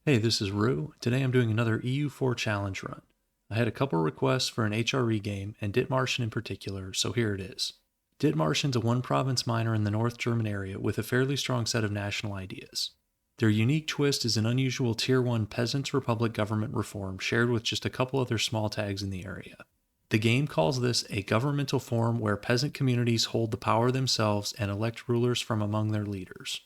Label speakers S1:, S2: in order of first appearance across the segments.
S1: Hey, this is Rue. Today I'm doing another EU4 challenge run. I had a couple requests for an HRE game, and Dithmarschen in particular, so here it is. Dithmarschen's a one-province minor in the North German area with a fairly strong set of national ideas. Their unique twist is an unusual Tier 1 Peasants' Republic government reform shared with just a couple other small tags in the area. The game calls this a governmental form where peasant communities hold the power themselves and elect rulers from among their leaders.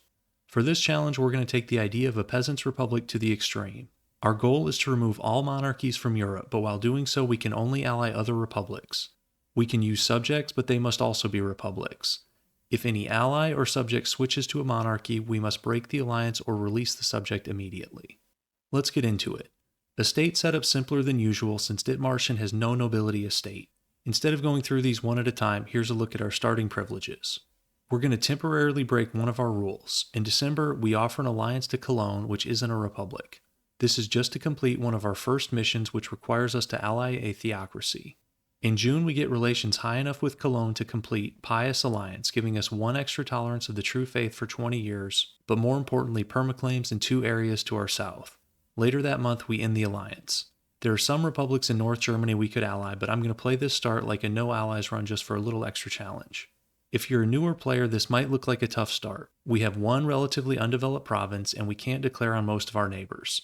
S1: For this challenge, we're going to take the idea of a peasants' republic to the extreme. Our goal is to remove all monarchies from Europe, but while doing so, we can only ally other republics. We can use subjects, but they must also be republics. If any ally or subject switches to a monarchy, we must break the alliance or release the subject immediately. Let's get into it. Estate setup simpler than usual since Dithmarschen has no nobility estate. Instead of going through these one at a time, here's a look at our starting privileges. We're going to temporarily break one of our rules. In December, we offer an alliance to Cologne, which isn't a republic. This is just to complete one of our first missions, which requires us to ally a theocracy. In June, we get relations high enough with Cologne to complete Pious Alliance, giving us one extra tolerance of the true faith for 20 years, but more importantly, permaclaims in 2 areas to our south. Later that month, we end the alliance. There are some republics in North Germany we could ally, but I'm going to play this start like a no allies run just for a little extra challenge. If you're a newer player, this might look like a tough start. We have one relatively undeveloped province, and we can't declare on most of our neighbors.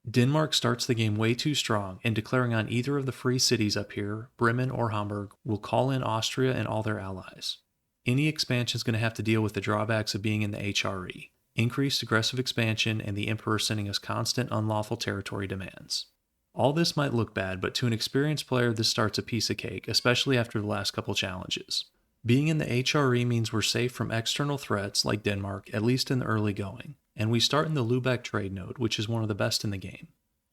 S1: Denmark starts the game way too strong, and declaring on either of the free cities up here, Bremen or Hamburg, will call in Austria and all their allies. Any expansion is going to have to deal with the drawbacks of being in the HRE, increased aggressive expansion, and the Emperor sending us constant unlawful territory demands. All this might look bad, but to an experienced player, this starts a piece of cake, especially after the last couple challenges. Being in the HRE means we're safe from external threats like Denmark, at least in the early going, and we start in the Lübeck trade node, which is one of the best in the game.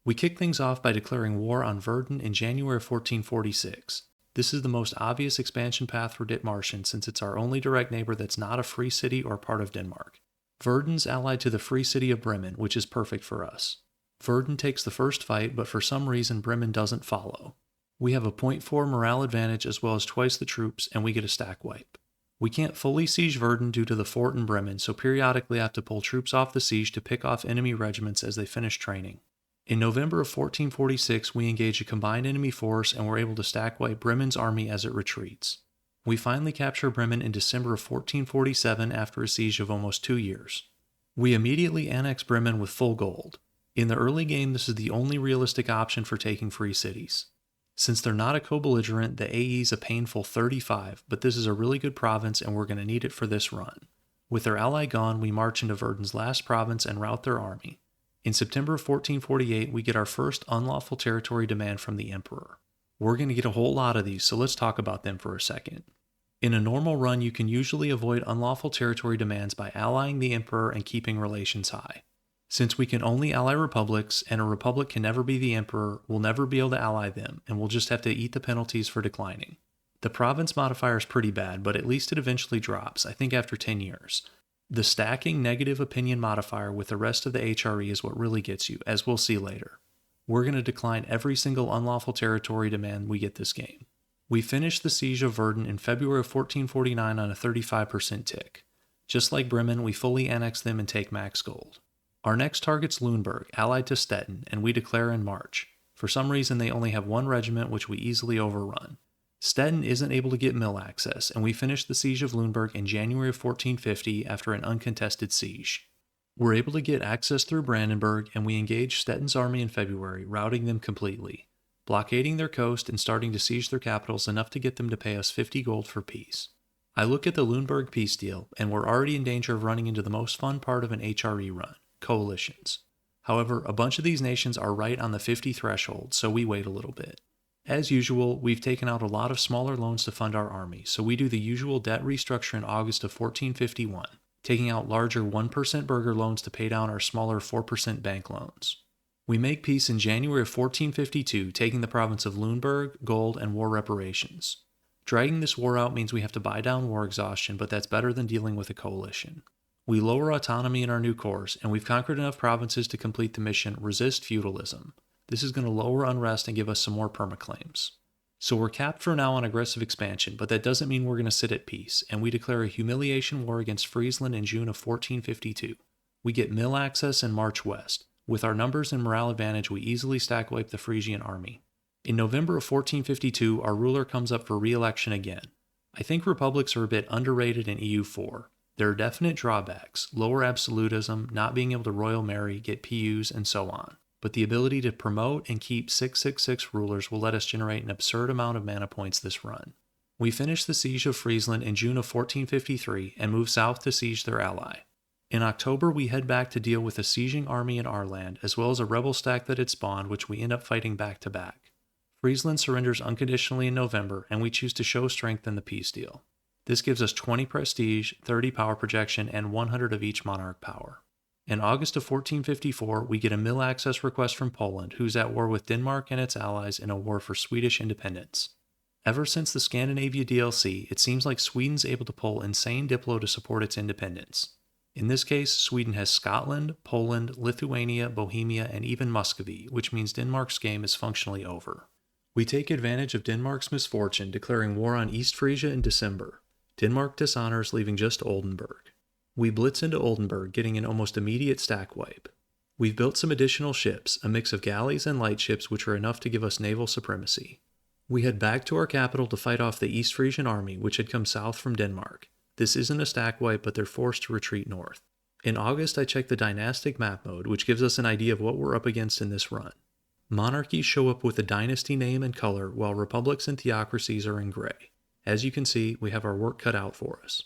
S1: We kick things off by declaring war on Verden in January of 1446. This is the most obvious expansion path for Dithmarschen since it's our only direct neighbor that's not a free city or part of Denmark. Verden's allied to the free city of Bremen, which is perfect for us. Verden takes the first fight, but for some reason Bremen doesn't follow. We have a 0.4 morale advantage as well as twice the troops, and we get a stack wipe. We can't fully siege Verden due to the fort in Bremen, so periodically I have to pull troops off the siege to pick off enemy regiments as they finish training. In November of 1446, we engage a combined enemy force and we're able to stack wipe Bremen's army as it retreats. We finally capture Bremen in December of 1447 after a siege of almost 2 years. We immediately annex Bremen with full gold. In the early game, this is the only realistic option for taking free cities. Since they're not a co-belligerent, the AE is a painful 35, but this is a really good province and we're going to need it for this run. With their ally gone, we march into Verden's last province and rout their army. In September of 1448, we get our first unlawful territory demand from the Emperor. We're going to get a whole lot of these, so let's talk about them for a second. In a normal run, you can usually avoid unlawful territory demands by allying the Emperor and keeping relations high. Since we can only ally republics, and a republic can never be the Emperor, we'll never be able to ally them, and we'll just have to eat the penalties for declining. The province modifier is pretty bad, but at least it eventually drops, I think after 10 years. The stacking negative opinion modifier with the rest of the HRE is what really gets you, as we'll see later. We're going to decline every single unlawful territory demand we get this game. We finished the siege of Verden in February of 1449 on a 35% tick. Just like Bremen, we fully annex them and take max gold. Our next target's Lüneburg, allied to Stettin, and we declare in March. For some reason, they only have one regiment, which we easily overrun. Stettin isn't able to get mill access, and we finish the siege of Lüneburg in January of 1450 after an uncontested siege. We're able to get access through Brandenburg, and we engage Stettin's army in February, routing them completely, blockading their coast and starting to siege their capitals enough to get them to pay us 50 gold for peace. I look at the Lüneburg peace deal, and we're already in danger of running into the most fun part of an HRE run. Coalitions. However, a bunch of these nations are right on the 50 threshold, so we wait a little bit. As usual, we've taken out a lot of smaller loans to fund our army, so we do the usual debt restructure in August of 1451, taking out larger 1% burgher loans to pay down our smaller 4% bank loans. We make peace in January of 1452, taking the province of Lüneburg, gold, and war reparations. Dragging this war out means we have to buy down war exhaustion, but that's better than dealing with a coalition. We lower autonomy in our new course, and we've conquered enough provinces to complete the mission Resist Feudalism. This is going to lower unrest and give us some more permaclaims. So we're capped for now on aggressive expansion, but that doesn't mean we're going to sit at peace, and we declare a humiliation war against Friesland in June of 1452. We get mill access and march west. With our numbers and morale advantage, we easily stack wipe the Frisian army. In November of 1452, our ruler comes up for re-election again. I think republics are a bit underrated in EU4. There are definite drawbacks, lower absolutism, not being able to royal marry, get PUs, and so on. But the ability to promote and keep 666 rulers will let us generate an absurd amount of mana points this run. We finish the siege of Friesland in June of 1453 and move south to siege their ally. In October, we head back to deal with a sieging army in our land, as well as a rebel stack that had spawned, which we end up fighting back to back. Friesland surrenders unconditionally in November, and we choose to show strength in the peace deal. This gives us 20 prestige, 30 power projection, and 100 of each monarch power. In August of 1454, we get a mill access request from Poland, who's at war with Denmark and its allies in a war for Swedish independence. Ever since the Scandinavia DLC, it seems like Sweden's able to pull insane diplo to support its independence. In this case, Sweden has Scotland, Poland, Lithuania, Bohemia, and even Muscovy, which means Denmark's game is functionally over. We take advantage of Denmark's misfortune, declaring war on East Frisia in December. Denmark dishonors, leaving just Oldenburg. We blitz into Oldenburg, getting an almost immediate stack wipe. We've built some additional ships, a mix of galleys and light ships which are enough to give us naval supremacy. We head back to our capital to fight off the East Frisian army, which had come south from Denmark. This isn't a stack wipe, but they're forced to retreat north. In August, I check the dynastic map mode, which gives us an idea of what we're up against in this run. Monarchies show up with a dynasty name and color, while republics and theocracies are in gray. As you can see, we have our work cut out for us.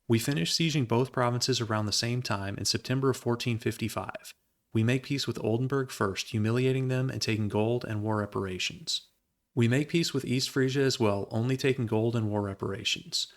S1: We finish sieging both provinces around the same time in September of 1455. We make peace with Oldenburg first, humiliating them and taking gold and war reparations. We make peace with East Frisia as well, only taking gold and war reparations.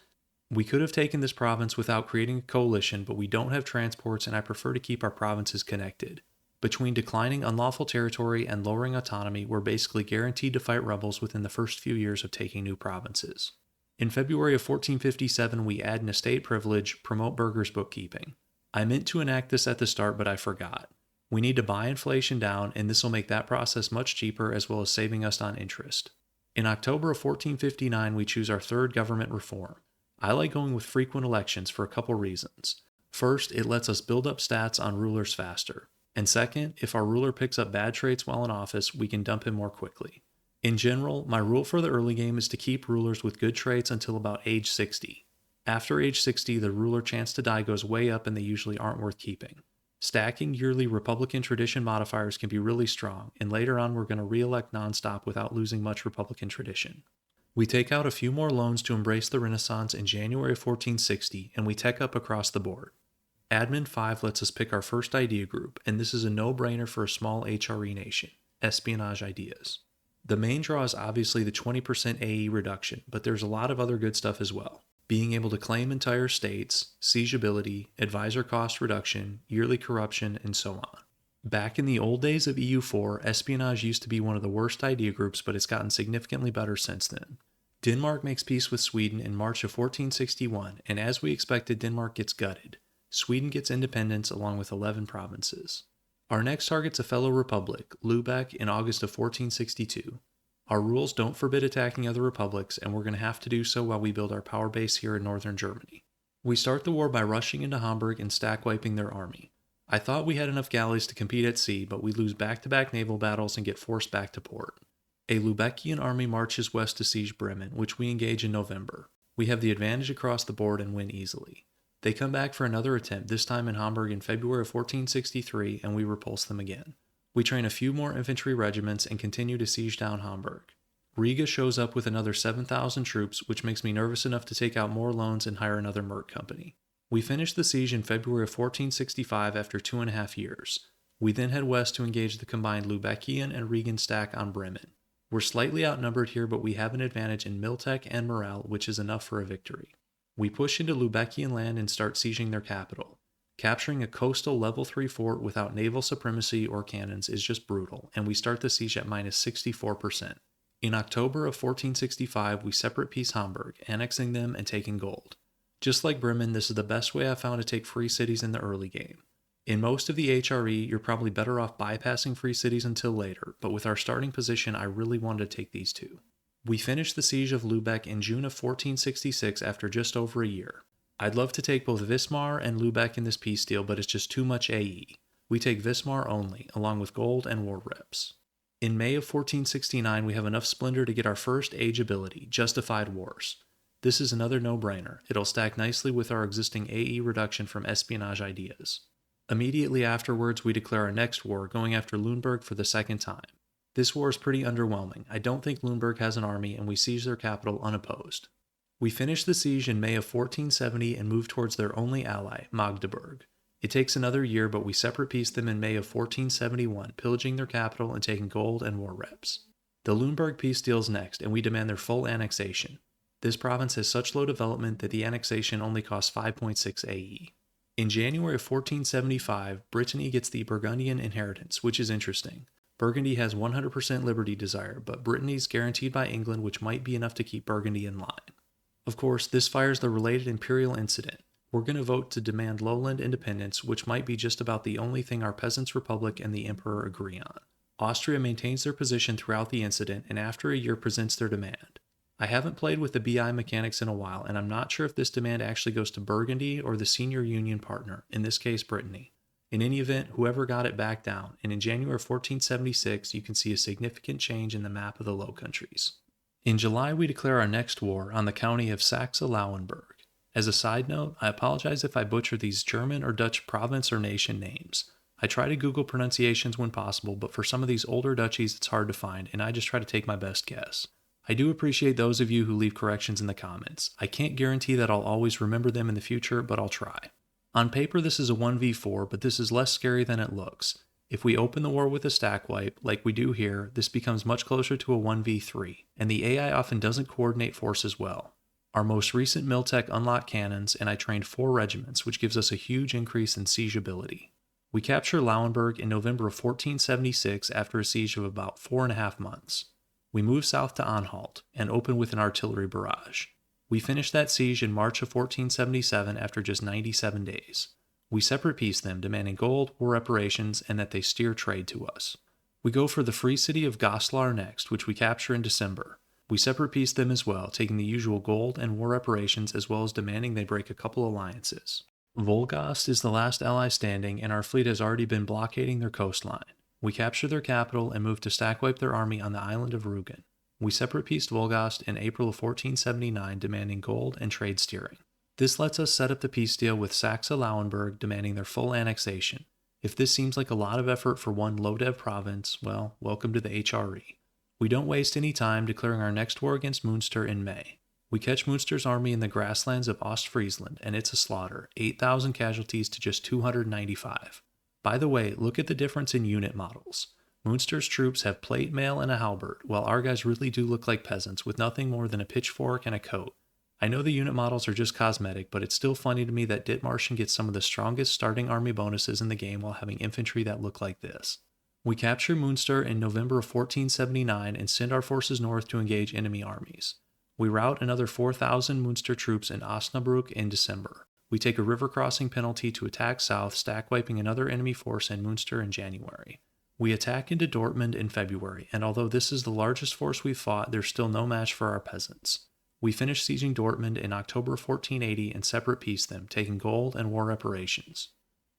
S1: We could have taken this province without creating a coalition, but we don't have transports and I prefer to keep our provinces connected. Between declining unlawful territory and lowering autonomy, we're basically guaranteed to fight rebels within the first few years of taking new provinces. In February of 1457, we add an estate privilege, promote burghers' bookkeeping. I meant to enact this at the start, but I forgot. We need to buy inflation down, and this will make that process much cheaper as well as saving us on interest. In October of 1459, we choose our third government reform. I like going with frequent elections for a couple reasons. First, it lets us build up stats on rulers faster. And second, if our ruler picks up bad traits while in office, we can dump him more quickly. In general, my rule for the early game is to keep rulers with good traits until about age 60. After age 60, the ruler chance to die goes way up and they usually aren't worth keeping. Stacking yearly Republican tradition modifiers can be really strong, and later on we're going to re-elect nonstop without losing much Republican tradition. We take out a few more loans to embrace the Renaissance in January of 1460, and we tech up across the board. Admin 5 lets us pick our first idea group, and this is a no-brainer for a small HRE nation, espionage ideas. The main draw is obviously the 20% AE reduction, but there's a lot of other good stuff as well. Being able to claim entire states, siegeability, advisor cost reduction, yearly corruption, and so on. Back in the old days of EU4, espionage used to be one of the worst idea groups, but it's gotten significantly better since then. Denmark makes peace with Sweden in March of 1461, and as we expected, Denmark gets gutted. Sweden gets independence along with 11 provinces. Our next target's a fellow republic, Lübeck, in August of 1462. Our rules don't forbid attacking other republics, and we're going to have to do so while we build our power base here in northern Germany. We start the war by rushing into Hamburg and stack wiping their army. I thought we had enough galleys to compete at sea, but we lose back-to-back naval battles and get forced back to port. A Lübeckian army marches west to siege Bremen, which we engage in November. We have the advantage across the board and win easily. They come back for another attempt, this time in Hamburg in February of 1463, and we repulse them again. We train a few more infantry regiments and continue to siege down Hamburg. Riga shows up with another 7,000 troops, which makes me nervous enough to take out more loans and hire another merc company. We finish the siege in February of 1465 after 2.5 years. We then head west to engage the combined Lübeckian and Rigan stack on Bremen. We're slightly outnumbered here, but we have an advantage in Miltech and morale, which is enough for a victory. We push into Lübeckian land and start sieging their capital. Capturing a coastal level 3 fort without naval supremacy or cannons is just brutal, and we start the siege at minus 64%. In October of 1465, we separate peace Hamburg, annexing them and taking gold. Just like Bremen, this is the best way I've found to take free cities in the early game. In most of the HRE, you're probably better off bypassing free cities until later, but with our starting position, I really wanted to take these two. We finished the siege of Lübeck in June of 1466 after just over a year. I'd love to take both Wismar and Lübeck in this peace deal, but it's just too much AE. We take Wismar only, along with gold and war reps. In May of 1469, we have enough splendor to get our first age ability, Justified Wars. This is another no-brainer. It'll stack nicely with our existing AE reduction from espionage ideas. Immediately afterwards, we declare our next war, going after Lüneburg for the second time. This war is pretty underwhelming. I don't think Lüneburg has an army, and we siege their capital unopposed. We finish the siege in May of 1470 and move towards their only ally, Magdeburg. It takes another year, but we separate peace them in May of 1471, pillaging their capital and taking gold and war reps. The Lüneburg peace deal's next, and we demand their full annexation. This province has such low development that the annexation only costs 5.6 AE. In January of 1475, Brittany gets the Burgundian inheritance, which is interesting. Burgundy has 100% liberty desire, but Brittany's guaranteed by England, which might be enough to keep Burgundy in line. Of course, this fires the related imperial incident. We're going to vote to demand lowland independence, which might be just about the only thing our Peasants' Republic and the Emperor agree on. Austria maintains their position throughout the incident, and after a year presents their demand. I haven't played with the BI mechanics in a while, and I'm not sure if this demand actually goes to Burgundy or the senior union partner, in this case Brittany. In any event, whoever got it backed down, and in January 1476 you can see a significant change in the map of the Low Countries. In July we declare our next war on the county of Saxe-Lauenburg. As a side note, I apologize if I butcher these German or Dutch province or nation names. I try to Google pronunciations when possible, but for some of these older duchies it's hard to find, and I just try to take my best guess. I do appreciate those of you who leave corrections in the comments. I can't guarantee that I'll always remember them in the future, but I'll try. On paper this is a 1v4, but this is less scary than it looks. If we open the war with a stack wipe, like we do here, this becomes much closer to a 1v3, and the AI often doesn't coordinate forces well. Our most recent Miltech unlocked cannons, and I trained 4 regiments, which gives us a huge increase in siege ability. We capture Lauenburg in November of 1476 after a siege of about 4.5 months. We move south to Anhalt, and open with an artillery barrage. We finish that siege in March of 1477 after just 97 days. We separate peace them, demanding gold, war reparations, and that they steer trade to us. We go for the free city of Goslar next, which we capture in December. We separate peace them as well, taking the usual gold and war reparations as well as demanding they break a couple alliances. Wolgast is the last ally standing, and our fleet has already been blockading their coastline. We capture their capital and move to stackwipe their army on the island of Rügen. We separate peaced Wolgast in April of 1479, demanding gold and trade steering. This lets us set up the peace deal with Saxe-Lauenburg, demanding their full annexation. If this seems like a lot of effort for one low-dev province, well, welcome to the HRE. We don't waste any time, declaring our next war against Münster in May. We catch Münster's army in the grasslands of Ostfriesland, and it's a slaughter, 8,000 casualties to just 295. By the way, look at the difference in unit models. Münster's troops have plate mail and a halberd, while our guys really do look like peasants with nothing more than a pitchfork and a coat. I know the unit models are just cosmetic, but it's still funny to me that Dithmarschen gets some of the strongest starting army bonuses in the game while having infantry that look like this. We capture Münster in November of 1479 and send our forces north to engage enemy armies. We rout another 4,000 Münster troops in Osnabrück in December. We take a river crossing penalty to attack south, stack wiping another enemy force in Münster in January. We attack into Dortmund in February, and although this is the largest force we've fought, there's still no match for our peasants. We finish sieging Dortmund in October 1480 and separate peace them, taking gold and war reparations.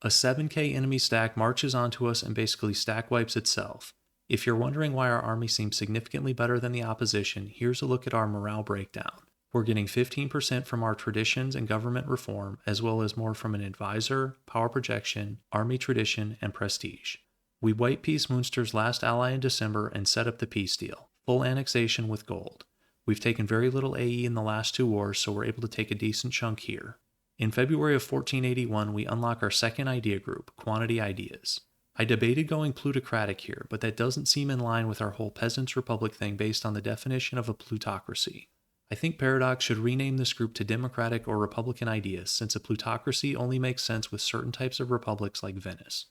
S1: A 7k enemy stack marches onto us and basically stack wipes itself. If you're wondering why our army seems significantly better than the opposition, here's a look at our morale breakdown. We're getting 15% from our traditions and government reform, as well as more from an advisor, power projection, army tradition, and prestige. We wipe peace Münster's last ally in December and set up the peace deal, full annexation with gold. We've taken very little AE in the last 2 wars, so we're able to take a decent chunk here. In February of 1481, we unlock our second idea group, Quantity Ideas. I debated going plutocratic here, but that doesn't seem in line with our whole Peasants' Republic thing based on the definition of a plutocracy. I think Paradox should rename this group to Democratic or Republican Ideas, since a plutocracy only makes sense with certain types of republics like Venice.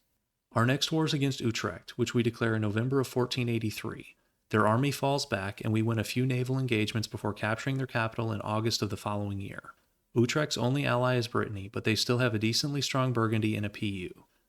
S1: Our next war is against Utrecht, which we declare in November of 1483. Their army falls back, and we win a few naval engagements before capturing their capital in August of the following year. Utrecht's only ally is Brittany, but they still have a decently strong Burgundy and a PU.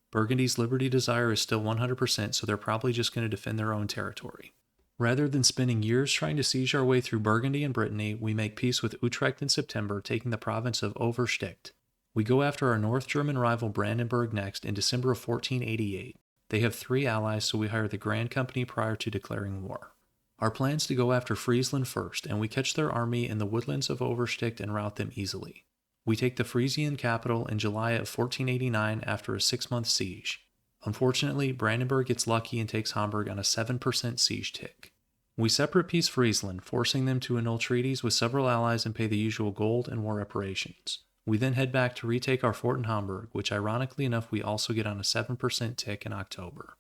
S1: Burgundy's liberty desire is still 100%, so they're probably just going to defend their own territory. Rather than spending years trying to siege our way through Burgundy and Brittany, we make peace with Utrecht in September, taking the province of Oversticht. We go after our North German rival Brandenburg next in December of 1488. They have 3 allies, so we hire the Grand Company prior to declaring war. Our plan is to go after Friesland first, and we catch their army in the woodlands of Oversticht and rout them easily. We take the Frisian capital in July of 1489 after a 6-month siege. Unfortunately, Brandenburg gets lucky and takes Hamburg on a 7% siege tick. We separate piece Friesland, forcing them to annul treaties with several allies and pay the usual gold and war reparations. We then head back to retake our fort in Hamburg, which ironically enough we also get on a 7% tick in October.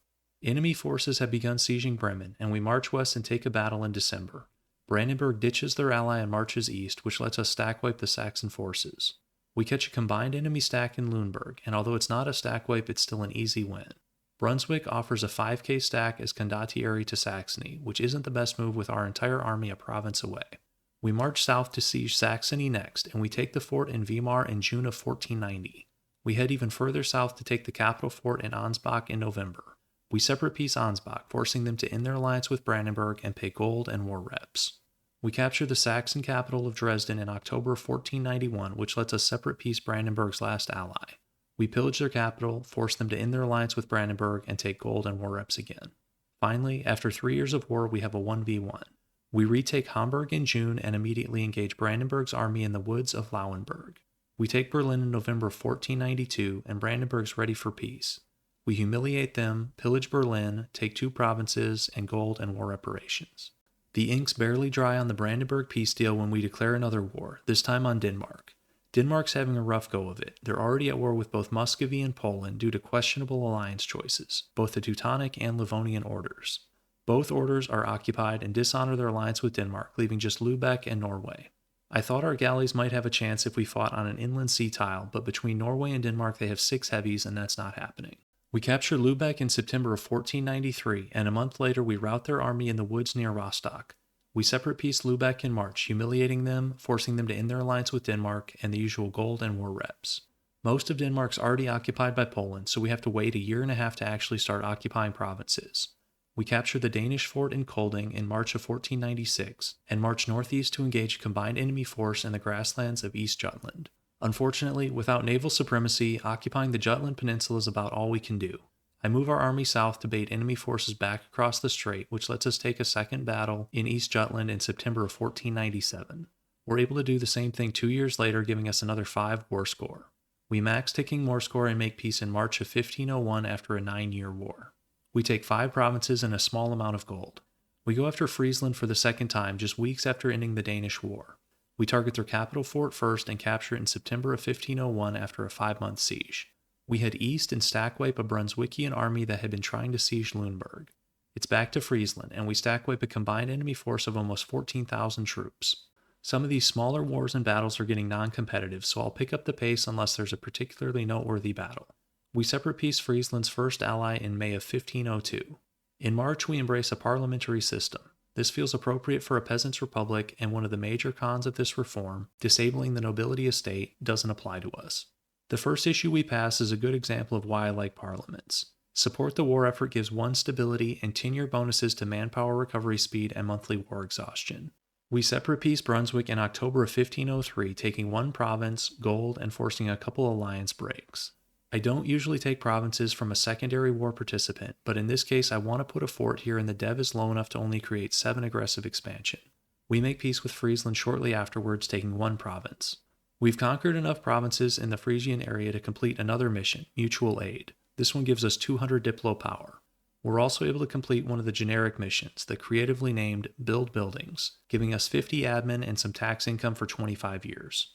S1: Enemy forces have begun sieging Bremen, and we march west and take a battle in December. Brandenburg ditches their ally and marches east, which lets us stack wipe the Saxon forces. We catch a combined enemy stack in Lüneburg, and although it's not a stack wipe, it's still an easy win. Brunswick offers a 5k stack as condottieri to Saxony, which isn't the best move with our entire army a province away. We march south to siege Saxony next, and we take the fort in Weimar in June of 1490. We head even further south to take the capital fort in Ansbach in November. We separate piece Ansbach, forcing them to end their alliance with Brandenburg and pay gold and war reps. We capture the Saxon capital of Dresden in October 1491, which lets us separate piece Brandenburg's last ally. We pillage their capital, force them to end their alliance with Brandenburg, and take gold and war reps again. Finally, after 3 years of war, we have a 1v1. We retake Hamburg in June and immediately engage Brandenburg's army in the woods of Lauenburg. We take Berlin in November 1492, and Brandenburg's ready for peace. We humiliate them, pillage Berlin, take 2 provinces, and gold and war reparations. The ink's barely dry on the Brandenburg peace deal when we declare another war, this time on Denmark. Denmark's having a rough go of it. They're already at war with both Muscovy and Poland due to questionable alliance choices, both the Teutonic and Livonian orders. Both orders are occupied and dishonor their alliance with Denmark, leaving just Lübeck and Norway. I thought our galleys might have a chance if we fought on an inland sea tile, but between Norway and Denmark they have 6 heavies and that's not happening. We capture Lübeck in September of 1493, and a month later we rout their army in the woods near Rostock. We separate piece Lübeck in March, humiliating them, forcing them to end their alliance with Denmark, and the usual gold and war reps. Most of Denmark's already occupied by Poland, so we have to wait a year and a half to actually start occupying provinces. We capture the Danish fort in Kolding in March of 1496, and march northeast to engage a combined enemy force in the grasslands of East Jutland. Unfortunately, without naval supremacy, occupying the Jutland Peninsula is about all we can do. I move our army south to bait enemy forces back across the strait, which lets us take a second battle in East Jutland in September of 1497. We're able to do the same thing 2 years later, giving us another 5 war score. We max ticking war score and make peace in March of 1501 after a 9-year war. We take 5 provinces and a small amount of gold. We go after Friesland for the second time, just weeks after ending the Danish War. We target their capital fort first and capture it in September of 1501 after a 5-month siege. We head east and stack wipe a Brunswickian army that had been trying to siege Lüneburg. It's back to Friesland, and we stack wipe a combined enemy force of almost 14,000 troops. Some of these smaller wars and battles are getting non-competitive, so I'll pick up the pace unless there's a particularly noteworthy battle. We separate piece Friesland's first ally in May of 1502. In March, we embrace a parliamentary system. This feels appropriate for a peasants' republic, and one of the major cons of this reform, disabling the nobility estate, doesn't apply to us. The first issue we pass is a good example of why I like parliaments. Support the war effort gives 1 stability and 10-year bonuses to manpower recovery speed and monthly war exhaustion. We separate piece Brunswick in October of 1503, taking 1 province, gold, and forcing a couple alliance breaks. I don't usually take provinces from a secondary war participant, but in this case I want to put a fort here and the dev is low enough to only create 7 aggressive expansion. We make peace with Friesland shortly afterwards, taking 1 province. We've conquered enough provinces in the Frisian area to complete another mission, mutual aid. This one gives us 200 diplo power. We're also able to complete one of the generic missions, the creatively named Build Buildings, giving us 50 admin and some tax income for 25 years.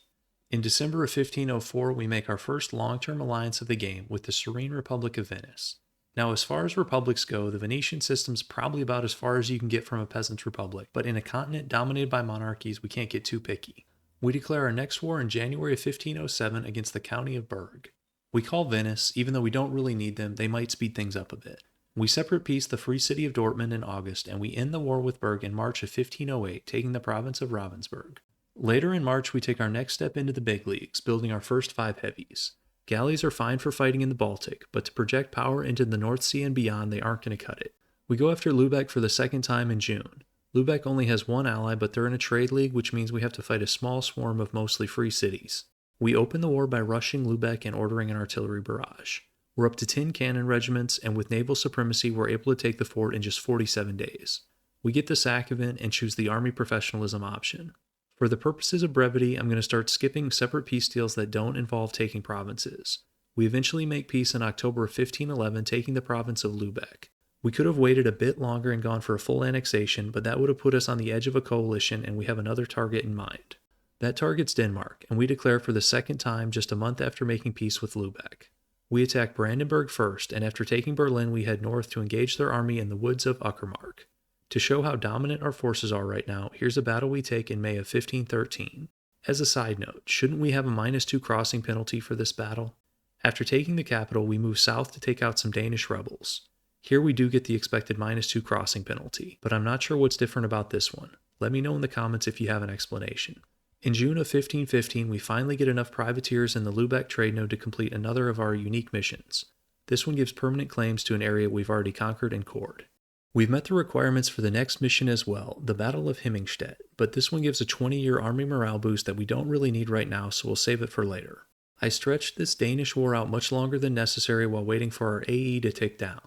S1: In December of 1504, we make our first long-term alliance of the game with the Serene Republic of Venice. Now, as far as republics go, the Venetian system's probably about as far as you can get from a peasant's republic, but in a continent dominated by monarchies, we can't get too picky. We declare our next war in January of 1507 against the county of Berg. We call Venice, even though we don't really need them, they might speed things up a bit. We separate piece the free city of Dortmund in August, and we end the war with Berg in March of 1508, taking the province of Ravensburg. Later in March, we take our next step into the big leagues, building our first 5 heavies. Galleys are fine for fighting in the Baltic, but to project power into the North Sea and beyond, they aren't going to cut it. We go after Lübeck for the second time in June. Lübeck only has 1 ally, but they're in a trade league, which means we have to fight a small swarm of mostly free cities. We open the war by rushing Lübeck and ordering an artillery barrage. We're up to 10 cannon regiments, and with naval supremacy, we're able to take the fort in just 47 days. We get the sack event and choose the army professionalism option. For the purposes of brevity, I'm going to start skipping separate peace deals that don't involve taking provinces. We eventually make peace in October of 1511, taking the province of Lübeck. We could have waited a bit longer and gone for a full annexation, but that would have put us on the edge of a coalition, and we have another target in mind. That target's Denmark, and we declare for the second time just a month after making peace with Lübeck. We attack Brandenburg first, and after taking Berlin, we head north to engage their army in the woods of Uckermark. To show how dominant our forces are right now, here's a battle we take in May of 1513. As a side note, shouldn't we have a -2 crossing penalty for this battle? After taking the capital, we move south to take out some Danish rebels. Here we do get the expected -2 crossing penalty, but I'm not sure what's different about this one. Let me know in the comments if you have an explanation. In June of 1515, we finally get enough privateers in the Lübeck trade node to complete another of our unique missions. This one gives permanent claims to an area we've already conquered and cored. We've met the requirements for the next mission as well, the Battle of Hemmingstedt, but this one gives a 20-year army morale boost that we don't really need right now, so we'll save it for later. I stretched this Danish war out much longer than necessary while waiting for our AE to tick down.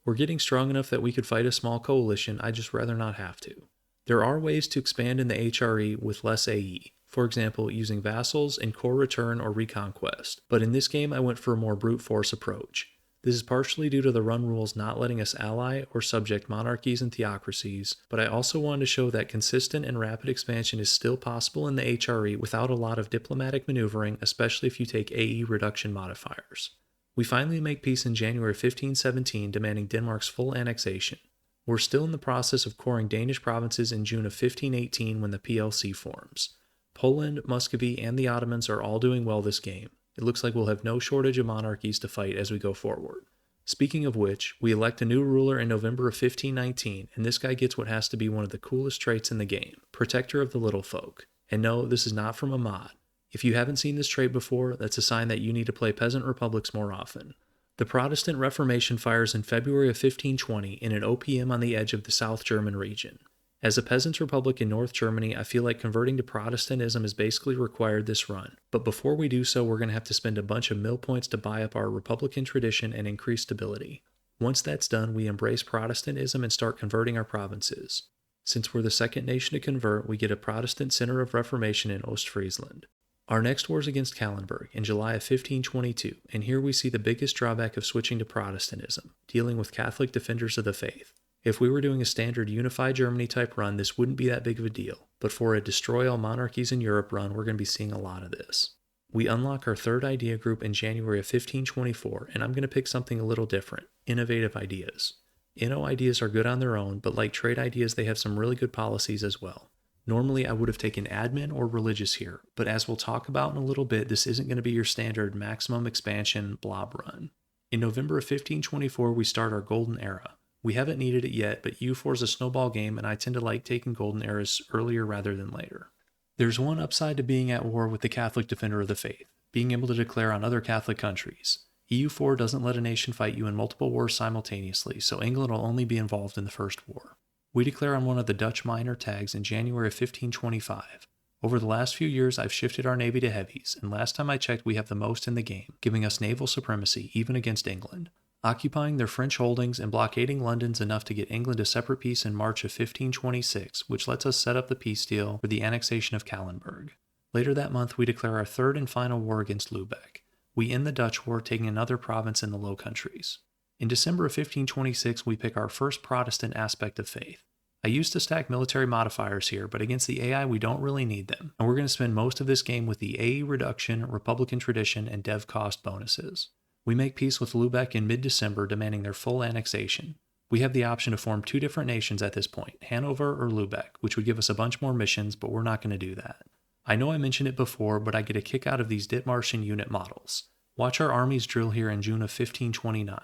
S1: We're getting strong enough that we could fight a small coalition, I'd just rather not have to. There are ways to expand in the HRE with less AE. For example, using vassals and core return or reconquest, but in this game I went for a more brute force approach. This is partially due to the run rules not letting us ally or subject monarchies and theocracies, but I also wanted to show that consistent and rapid expansion is still possible in the HRE without a lot of diplomatic maneuvering, especially if you take AE reduction modifiers. We finally make peace in January 1517, demanding Denmark's full annexation. We're still in the process of coring Danish provinces in June of 1518 when the PLC forms. Poland, Muscovy, and the Ottomans are all doing well this game. It looks like we'll have no shortage of monarchies to fight as we go forward. Speaking of which, we elect a new ruler in November of 1519, and this guy gets what has to be one of the coolest traits in the game, Protector of the Little Folk. And no, this is not from a mod. If you haven't seen this trait before, that's a sign that you need to play Peasant Republics more often. The Protestant Reformation fires in February of 1520 in an OPM on the edge of the South German region. As a peasants' republic in North Germany, I feel like converting to Protestantism is basically required this run. But before we do so, we're going to have to spend a bunch of mill points to buy up our Republican tradition and increase stability. Once that's done, we embrace Protestantism and start converting our provinces. Since we're the second nation to convert, we get a Protestant center of Reformation in Ostfriesland. Our next war is against Calenburg in July of 1522, and here we see the biggest drawback of switching to Protestantism, dealing with Catholic defenders of the faith. If we were doing a standard Unified Germany type run, this wouldn't be that big of a deal, but for a Destroy All Monarchies in Europe run, we're going to be seeing a lot of this. We unlock our third idea group in January of 1524, and I'm going to pick something a little different, innovative ideas. Inno ideas are good on their own, but like trade ideas, they have some really good policies as well. Normally, I would have taken admin or religious here, but as we'll talk about in a little bit, this isn't going to be your standard maximum expansion blob run. In November of 1524, we start our golden era. We haven't needed it yet, but U4 is a snowball game, and I tend to like taking golden eras earlier rather than later. There's one upside to being at war with the Catholic defender of the faith, being able to declare on other Catholic countries. EU4 doesn't let a nation fight you in multiple wars simultaneously, so England will only be involved in the first war. We declare on one of the Dutch minor tags in January of 1525. Over the last few years, I've shifted our navy to heavies, and last time I checked, we have the most in the game, giving us naval supremacy even against England. Occupying their French holdings and blockading London's enough to get England a separate peace in March of 1526, which lets us set up the peace deal for the annexation of Calenburg. Later that month, we declare our third and final war against Lübeck. We end the Dutch War, taking another province in the Low Countries. In December of 1526, we pick our first Protestant aspect of faith. I used to stack military modifiers here, but against the AI we don't really need them, and we're going to spend most of this game with the AE reduction, Republican tradition, and dev cost bonuses. We make peace with Lübeck in mid-December, demanding their full annexation. We have the option to form two different nations at this point, Hanover or Lübeck, which would give us a bunch more missions, but we're not going to do that. I know I mentioned it before, but I get a kick out of these Dithmarschen unit models. Watch our armies drill here in June of 1529.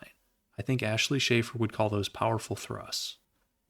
S1: I think Ashley Schaefer would call those powerful thrusts.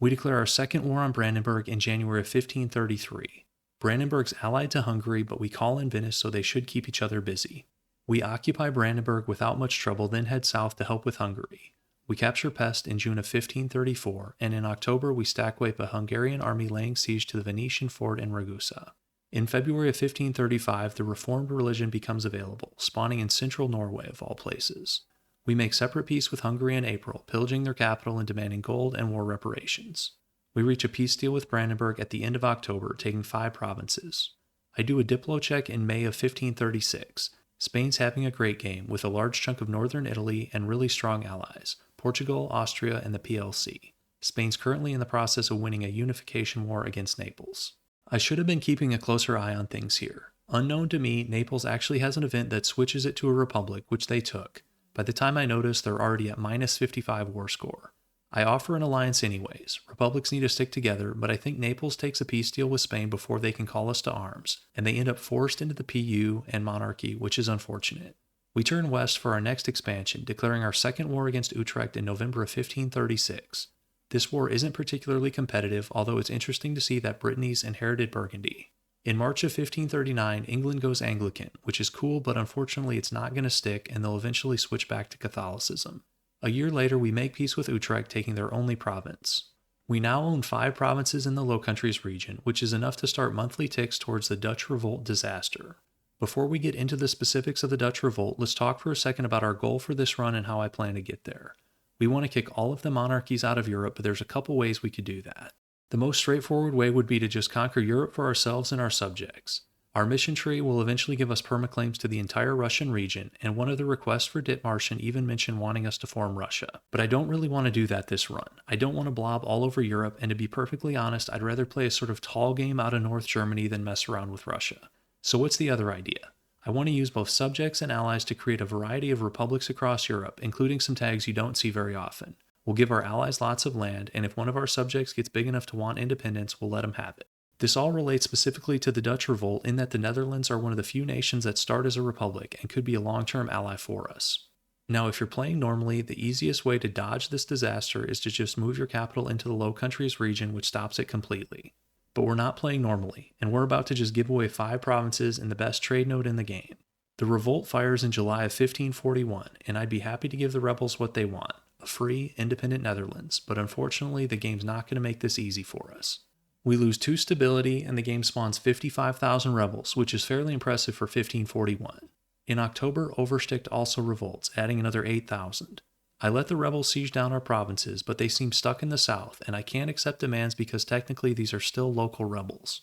S1: We declare our second war on Brandenburg in January of 1533. Brandenburg's allied to Hungary, but we call in Venice, so they should keep each other busy. We occupy Brandenburg without much trouble, then head south to help with Hungary. We capture Pest in June of 1534, and in October we stack wipe a Hungarian army laying siege to the Venetian fort in Ragusa. In February of 1535, the Reformed religion becomes available, spawning in central Norway of all places. We make separate peace with Hungary in April, pillaging their capital and demanding gold and war reparations. We reach a peace deal with Brandenburg at the end of October, taking 5 provinces. I do a Diplo check in May of 1536. Spain's having a great game, with a large chunk of northern Italy and really strong allies, Portugal, Austria, and the PLC. Spain's currently in the process of winning a unification war against Naples. I should have been keeping a closer eye on things here. Unknown to me, Naples actually has an event that switches it to a republic, which they took. By the time I notice, they're already at minus 55 war score. I offer an alliance anyways. Republics need to stick together, but I think Naples takes a peace deal with Spain before they can call us to arms, and they end up forced into the PU and monarchy, which is unfortunate. We turn west for our next expansion, declaring our second war against Utrecht in November of 1536. This war isn't particularly competitive, although it's interesting to see that Brittany's inherited Burgundy. In March of 1539, England goes Anglican, which is cool, but unfortunately it's not going to stick, and they'll eventually switch back to Catholicism. A year later, we make peace with Utrecht, taking their only province. We now own 5 provinces in the Low Countries region, which is enough to start monthly ticks towards the Dutch Revolt disaster. Before we get into the specifics of the Dutch Revolt, let's talk for a second about our goal for this run and how I plan to get there. We want to kick all of the monarchies out of Europe, but there's a couple ways we could do that. The most straightforward way would be to just conquer Europe for ourselves and our subjects. Our mission tree will eventually give us permaclaims to the entire Russian region, and one of the requests for Dithmarschen even mentioned wanting us to form Russia. But I don't really want to do that this run. I don't want to blob all over Europe, and to be perfectly honest, I'd rather play a sort of tall game out of North Germany than mess around with Russia. So what's the other idea? I want to use both subjects and allies to create a variety of republics across Europe, including some tags you don't see very often. We'll give our allies lots of land, and if one of our subjects gets big enough to want independence, we'll let them have it. This all relates specifically to the Dutch Revolt in that the Netherlands are one of the few nations that start as a republic and could be a long-term ally for us. Now, if you're playing normally, the easiest way to dodge this disaster is to just move your capital into the Low Countries region, which stops it completely. But we're not playing normally, and we're about to just give away 5 provinces in the best trade node in the game. The revolt fires in July of 1541, and I'd be happy to give the rebels what they want, a free, independent Netherlands, but unfortunately the game's not going to make this easy for us. We lose 2 stability, and the game spawns 55,000 rebels, which is fairly impressive for 1541. In October, Oversticht also revolts, adding another 8,000. I let the rebels siege down our provinces, but they seem stuck in the south, and I can't accept demands because technically these are still local rebels.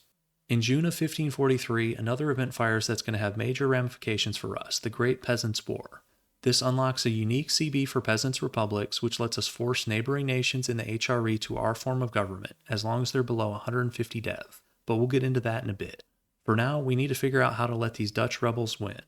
S1: In June of 1543, another event fires that's going to have major ramifications for us, the Great Peasants' War. This unlocks a unique CB for peasants' republics, which lets us force neighboring nations in the HRE to our form of government, as long as they're below 150 dev, but we'll get into that in a bit. For now, we need to figure out how to let these Dutch rebels win.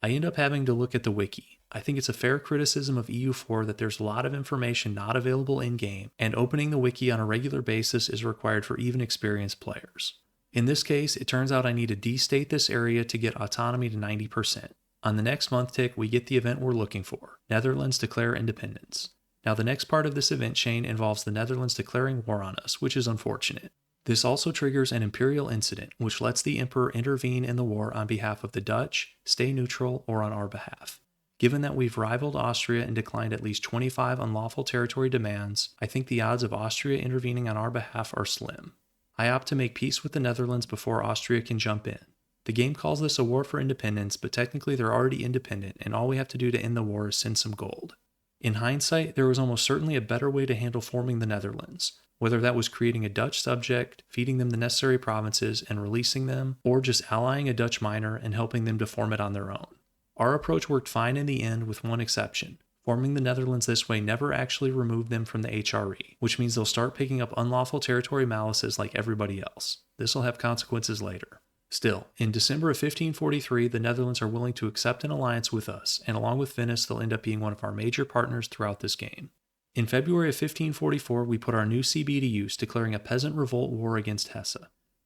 S1: I end up having to look at the wiki. I think it's a fair criticism of EU4 that there's a lot of information not available in-game, and opening the wiki on a regular basis is required for even experienced players. In this case, it turns out I need to destate this area to get autonomy to 90%. On the next month tick, we get the event we're looking for. Netherlands declare independence. Now the next part of this event chain involves the Netherlands declaring war on us, which is unfortunate. This also triggers an imperial incident, which lets the emperor intervene in the war on behalf of the Dutch, stay neutral, or on our behalf. Given that we've rivaled Austria and declined at least 25 unlawful territory demands, I think the odds of Austria intervening on our behalf are slim. I opt to make peace with the Netherlands before Austria can jump in. The game calls this a war for independence, but technically they're already independent, and all we have to do to end the war is send some gold. In hindsight, there was almost certainly a better way to handle forming the Netherlands, whether that was creating a Dutch subject, feeding them the necessary provinces and releasing them, or just allying a Dutch minor and helping them to form it on their own. Our approach worked fine in the end with one exception. Forming the Netherlands this way never actually removed them from the HRE, which means they'll start picking up unlawful territory malices like everybody else. This will have consequences later. Still, in December of 1543, the Netherlands are willing to accept an alliance with us, and along with Venice, they'll end up being one of our major partners throughout this game. In February of 1544, we put our new CB to use, declaring a peasant revolt war against Hesse.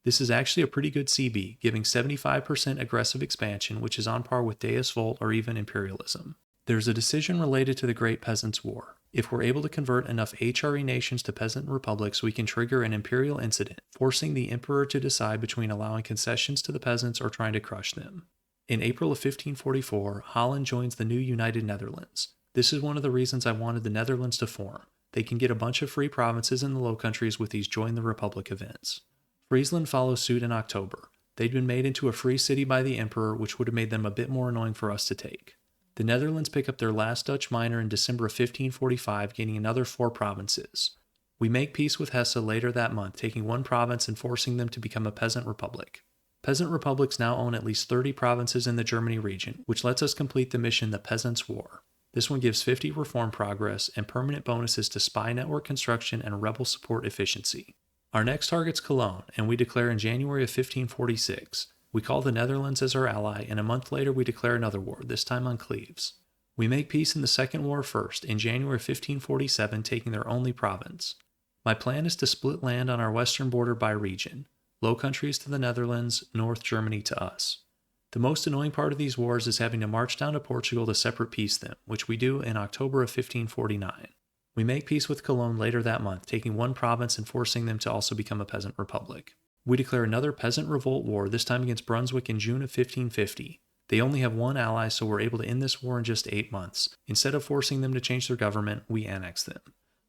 S1: This is actually a pretty good CB, giving 75% aggressive expansion, which is on par with Deus Volt or even imperialism. There's a decision related to the Great Peasants' War. If we're able to convert enough HRE nations to peasant republics, we can trigger an imperial incident, forcing the emperor to decide between allowing concessions to the peasants or trying to crush them. In April of 1544, Holland joins the new United Netherlands. This is one of the reasons I wanted the Netherlands to form. They can get a bunch of free provinces in the Low Countries with these Join the Republic events. Friesland follows suit in October. They'd been made into a free city by the emperor, which would have made them a bit more annoying for us to take. The Netherlands pick up their last Dutch minor in December of 1545, gaining another 4 provinces. We make peace with Hesse later that month, taking 1 province and forcing them to become a peasant republic. Peasant republics now own at least 30 provinces in the Germany region, which lets us complete the mission the Peasants' War. This one gives 50 reform progress and permanent bonuses to spy network construction and rebel support efficiency. Our next target's Cologne, and we declare in January of 1546. We call the Netherlands as our ally, and a month later we declare another war, this time on Cleves. We make peace in the Second War first, in January of 1547, taking their only province. My plan is to split land on our western border by region. Low Countries to the Netherlands, North Germany to us. The most annoying part of these wars is having to march down to Portugal to separate peace them, which we do in October of 1549. We make peace with Cologne later that month, taking 1 province and forcing them to also become a peasant republic. We declare another peasant revolt war, this time against Brunswick in June of 1550. They only have 1 ally, so we're able to end this war in just 8 months. Instead of forcing them to change their government, we annex them.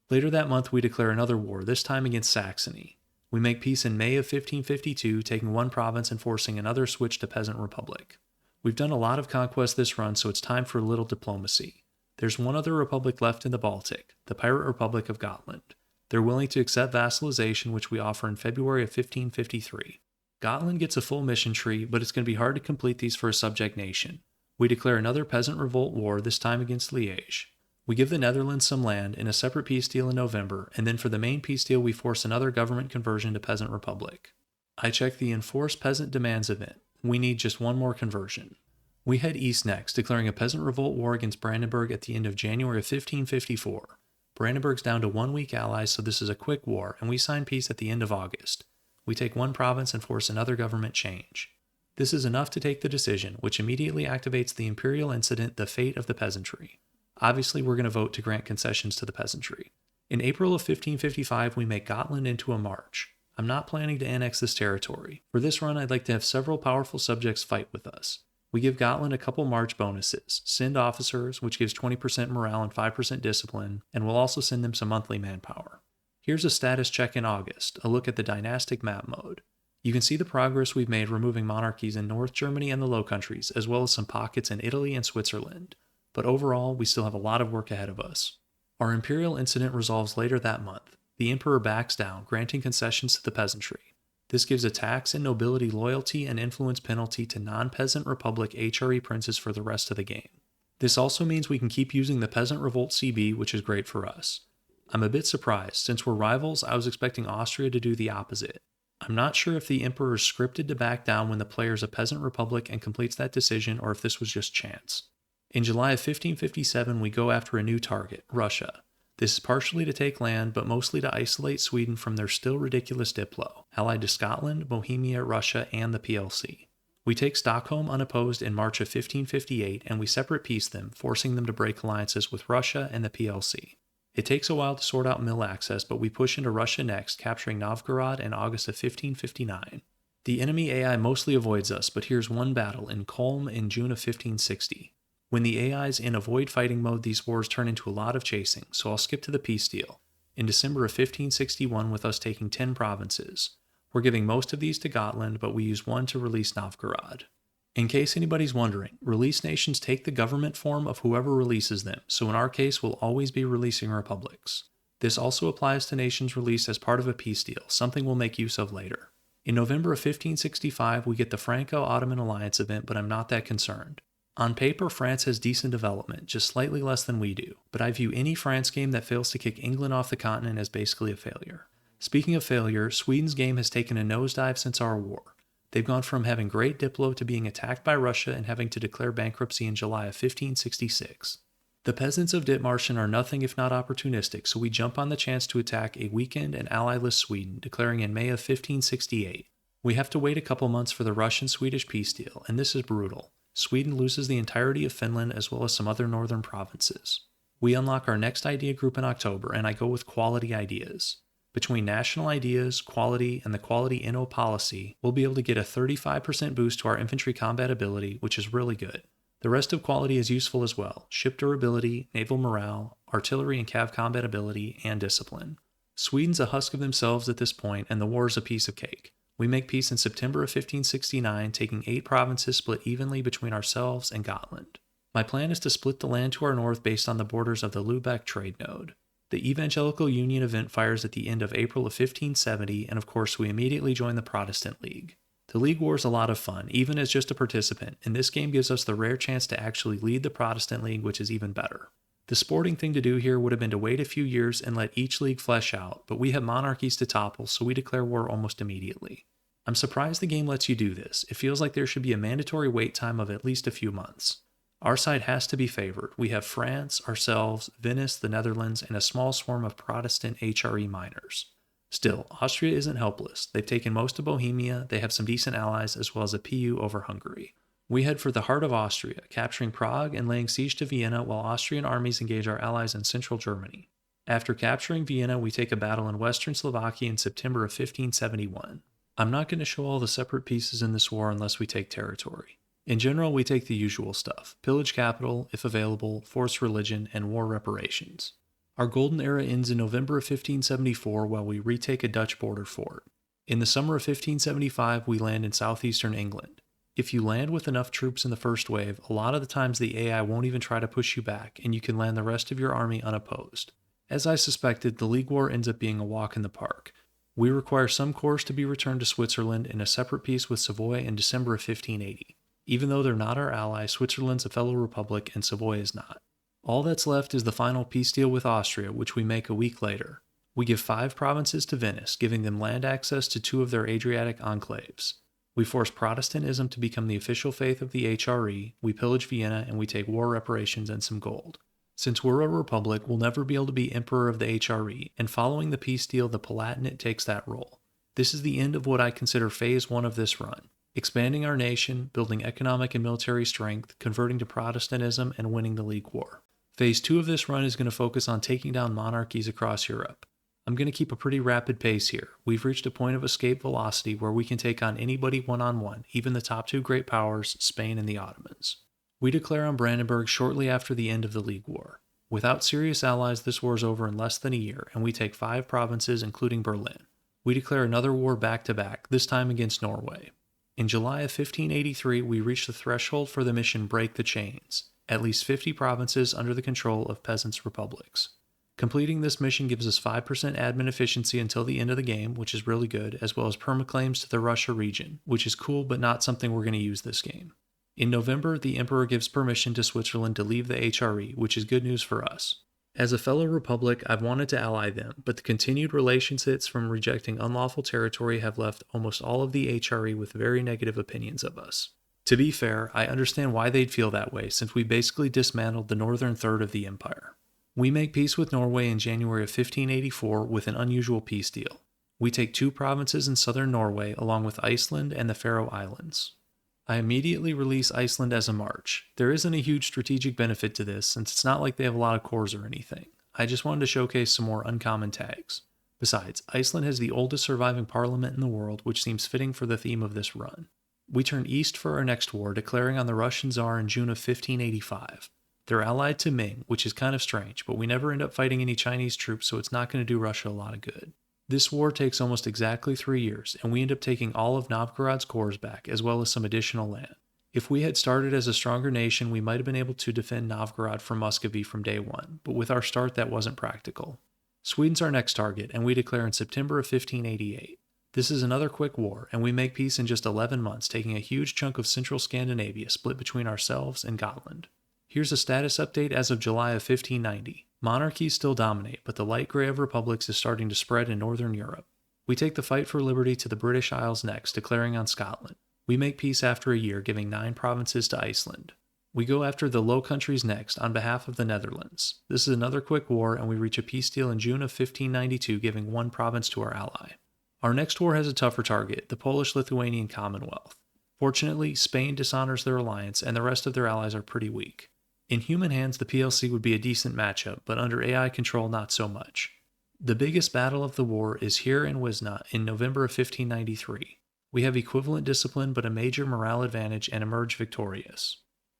S1: Later that month, we declare another war, this time against Saxony. We make peace in May of 1552, taking 1 province and forcing another switch to peasant republic. We've done a lot of conquest this run, so it's time for a little diplomacy. There's one other republic left in the Baltic, the Pirate Republic of Gotland. They're willing to accept vassalization, which we offer in February of 1553. Gotland gets a full mission tree, but it's going to be hard to complete these for a subject nation. We declare another peasant revolt war, this time against Liège. We give the Netherlands some land in a separate peace deal in November, and then for the main peace deal we force another government conversion to peasant republic. I check the enforced peasant demands event. We need just 1 more conversion. We head east next, declaring a peasant revolt war against Brandenburg at the end of January of 1554. Brandenburg's down to 1 weak ally, so this is a quick war, and we sign peace at the end of August. We take 1 province and force another government change. This is enough to take the decision, which immediately activates the imperial incident, the fate of the peasantry. Obviously, we're going to vote to grant concessions to the peasantry. In April of 1555, we make Gotland into a march. I'm not planning to annex this territory. For this run, I'd like to have several powerful subjects fight with us. We give Gotland a couple march bonuses, send officers, which gives 20% morale and 5% discipline, and we'll also send them some monthly manpower. Here's a status check in August, a look at the dynastic map mode. You can see the progress we've made removing monarchies in North Germany and the Low Countries, as well as some pockets in Italy and Switzerland. But overall, we still have a lot of work ahead of us. Our imperial incident resolves later that month. The emperor backs down, granting concessions to the peasantry. This gives a tax and nobility loyalty and influence penalty to non-peasant republic HRE princes for the rest of the game. This also means we can keep using the Peasant Revolt CB, which is great for us. I'm a bit surprised. Since we're rivals, I was expecting Austria to do the opposite. I'm not sure if the emperor is scripted to back down when the player is a peasant republic and completes that decision, or if this was just chance. In July of 1557, we go after a new target, Russia. This is partially to take land, but mostly to isolate Sweden from their still ridiculous Diplo, allied to Scotland, Bohemia, Russia, and the PLC. We take Stockholm unopposed in March of 1558, and we separate peace them, forcing them to break alliances with Russia and the PLC. It takes a while to sort out mill access, but we push into Russia next, capturing Novgorod in August of 1559. The enemy AI mostly avoids us, but here's one battle in Kulm in June of 1560. When the AI's in avoid fighting mode, these wars turn into a lot of chasing, so I'll skip to the peace deal. In December of 1561, with us taking 10 provinces. We're giving most of these to Gotland, but we use 1 to release Novgorod. In case anybody's wondering, release nations take the government form of whoever releases them, so in our case we'll always be releasing republics. This also applies to nations released as part of a peace deal, something we'll make use of later. In November of 1565, we get the Franco-Ottoman alliance event, but I'm not that concerned. On paper, France has decent development, just slightly less than we do, but I view any France game that fails to kick England off the continent as basically a failure. Speaking of failure, Sweden's game has taken a nosedive since our war. They've gone from having great Diplo to being attacked by Russia and having to declare bankruptcy in July of 1566. The peasants of Dithmarschen are nothing if not opportunistic, so we jump on the chance to attack a weakened and allyless Sweden, declaring in May of 1568. We have to wait a couple months for the Russian-Swedish peace deal, and this is brutal. Sweden loses the entirety of Finland as well as some other northern provinces. We unlock our next idea group in October, and I go with quality ideas. Between national ideas, quality, and the quality NO policy, we'll be able to get a 35% boost to our infantry combat ability, which is really good. The rest of quality is useful as well: ship durability, naval morale, artillery and cav combat ability, and discipline. Sweden's a husk of themselves at this point, and the war is a piece of cake. We make peace in September of 1569, taking 8 provinces split evenly between ourselves and Gotland. My plan is to split the land to our north based on the borders of the Lübeck trade node. The Evangelical Union event fires at the end of April of 1570, and of course we immediately join the Protestant League. The League War is a lot of fun, even as just a participant, and this game gives us the rare chance to actually lead the Protestant League, which is even better. The sporting thing to do here would have been to wait a few years and let each league flesh out, but we have monarchies to topple, so we declare war almost immediately. I'm surprised the game lets you do this. It feels like there should be a mandatory wait time of at least a few months. Our side has to be favored. We have France, ourselves, Venice, the Netherlands, and a small swarm of Protestant HRE miners. Still, Austria isn't helpless. They've taken most of Bohemia, they have some decent allies, as well as a PU over Hungary. We head for the heart of Austria, capturing Prague and laying siege to Vienna while Austrian armies engage our allies in central Germany. After capturing Vienna, we take a battle in western Slovakia in September of 1571. I'm not going to show all the separate pieces in this war unless we take territory. In general, we take the usual stuff: pillage capital, if available, force religion, and war reparations. Our golden era ends in November of 1574 while we retake a Dutch border fort. In the summer of 1575, we land in southeastern England. If you land with enough troops in the first wave, a lot of the times the AI won't even try to push you back, and you can land the rest of your army unopposed. As I suspected, the League War ends up being a walk in the park. We require some corps to be returned to Switzerland in a separate peace with Savoy in December of 1580. Even though they're not our ally, Switzerland's a fellow republic and Savoy is not. All that's left is the final peace deal with Austria, which we make a week later. We give 5 provinces to Venice, giving them land access to 2 of their Adriatic enclaves. We force Protestantism to become the official faith of the HRE, we pillage Vienna, and we take war reparations and some gold. Since we're a republic, we'll never be able to be emperor of the HRE, and following the peace deal, the Palatinate takes that role. This is the end of what I consider phase 1 of this run. Expanding our nation, building economic and military strength, converting to Protestantism, and winning the League War. Phase 2 of this run is going to focus on taking down monarchies across Europe. I'm going to keep a pretty rapid pace here. We've reached a point of escape velocity where we can take on anybody one-on-one, even the top 2 great powers, Spain and the Ottomans. We declare on Brandenburg shortly after the end of the League War. Without serious allies, this war is over in less than a year, and we take 5 provinces, including Berlin. We declare another war back-to-back, this time against Norway. In July of 1583, we reach the threshold for the mission Break the Chains, at least 50 provinces under the control of peasants' republics. Completing this mission gives us 5% admin efficiency until the end of the game, which is really good, as well as permaclaims to the Russia region, which is cool but not something we're going to use this game. In November, the Emperor gives permission to Switzerland to leave the HRE, which is good news for us. As a fellow republic, I've wanted to ally them, but the continued relations hits from rejecting unlawful territory have left almost all of the HRE with very negative opinions of us. To be fair, I understand why they'd feel that way, since we basically dismantled the northern third of the empire. We make peace with Norway in January of 1584 with an unusual peace deal. We take 2 provinces in southern Norway, along with Iceland and the Faroe Islands. I immediately release Iceland as a march. There isn't a huge strategic benefit to this, since it's not like they have a lot of cores or anything. I just wanted to showcase some more uncommon tags. Besides, Iceland has the oldest surviving parliament in the world, which seems fitting for the theme of this run. We turn east for our next war, declaring on the Russian Tsar in June of 1585. They're allied to Ming, which is kind of strange, but we never end up fighting any Chinese troops, so it's not going to do Russia a lot of good. This war takes almost exactly 3 years, and we end up taking all of Novgorod's cores back, as well as some additional land. If we had started as a stronger nation, we might have been able to defend Novgorod from Muscovy from day one, but with our start that wasn't practical. Sweden's our next target, and we declare in September of 1588. This is another quick war, and we make peace in just 11 months, taking a huge chunk of central Scandinavia split between ourselves and Gotland. Here's a status update as of July of 1590. Monarchies still dominate, but the light gray of republics is starting to spread in northern Europe. We take the fight for liberty to the British Isles next, declaring on Scotland. We make peace after a year, giving 9 provinces to Iceland. We go after the Low Countries next, on behalf of the Netherlands. This is another quick war, and we reach a peace deal in June of 1592, giving 1 province to our ally. Our next war has a tougher target, the Polish-Lithuanian Commonwealth. Fortunately, Spain dishonors their alliance, and the rest of their allies are pretty weak. In human hands, the PLC would be a decent matchup, but under AI control, not so much. The biggest battle of the war is here in Wisna in November of 1593. We have equivalent discipline but a major morale advantage and emerge victorious.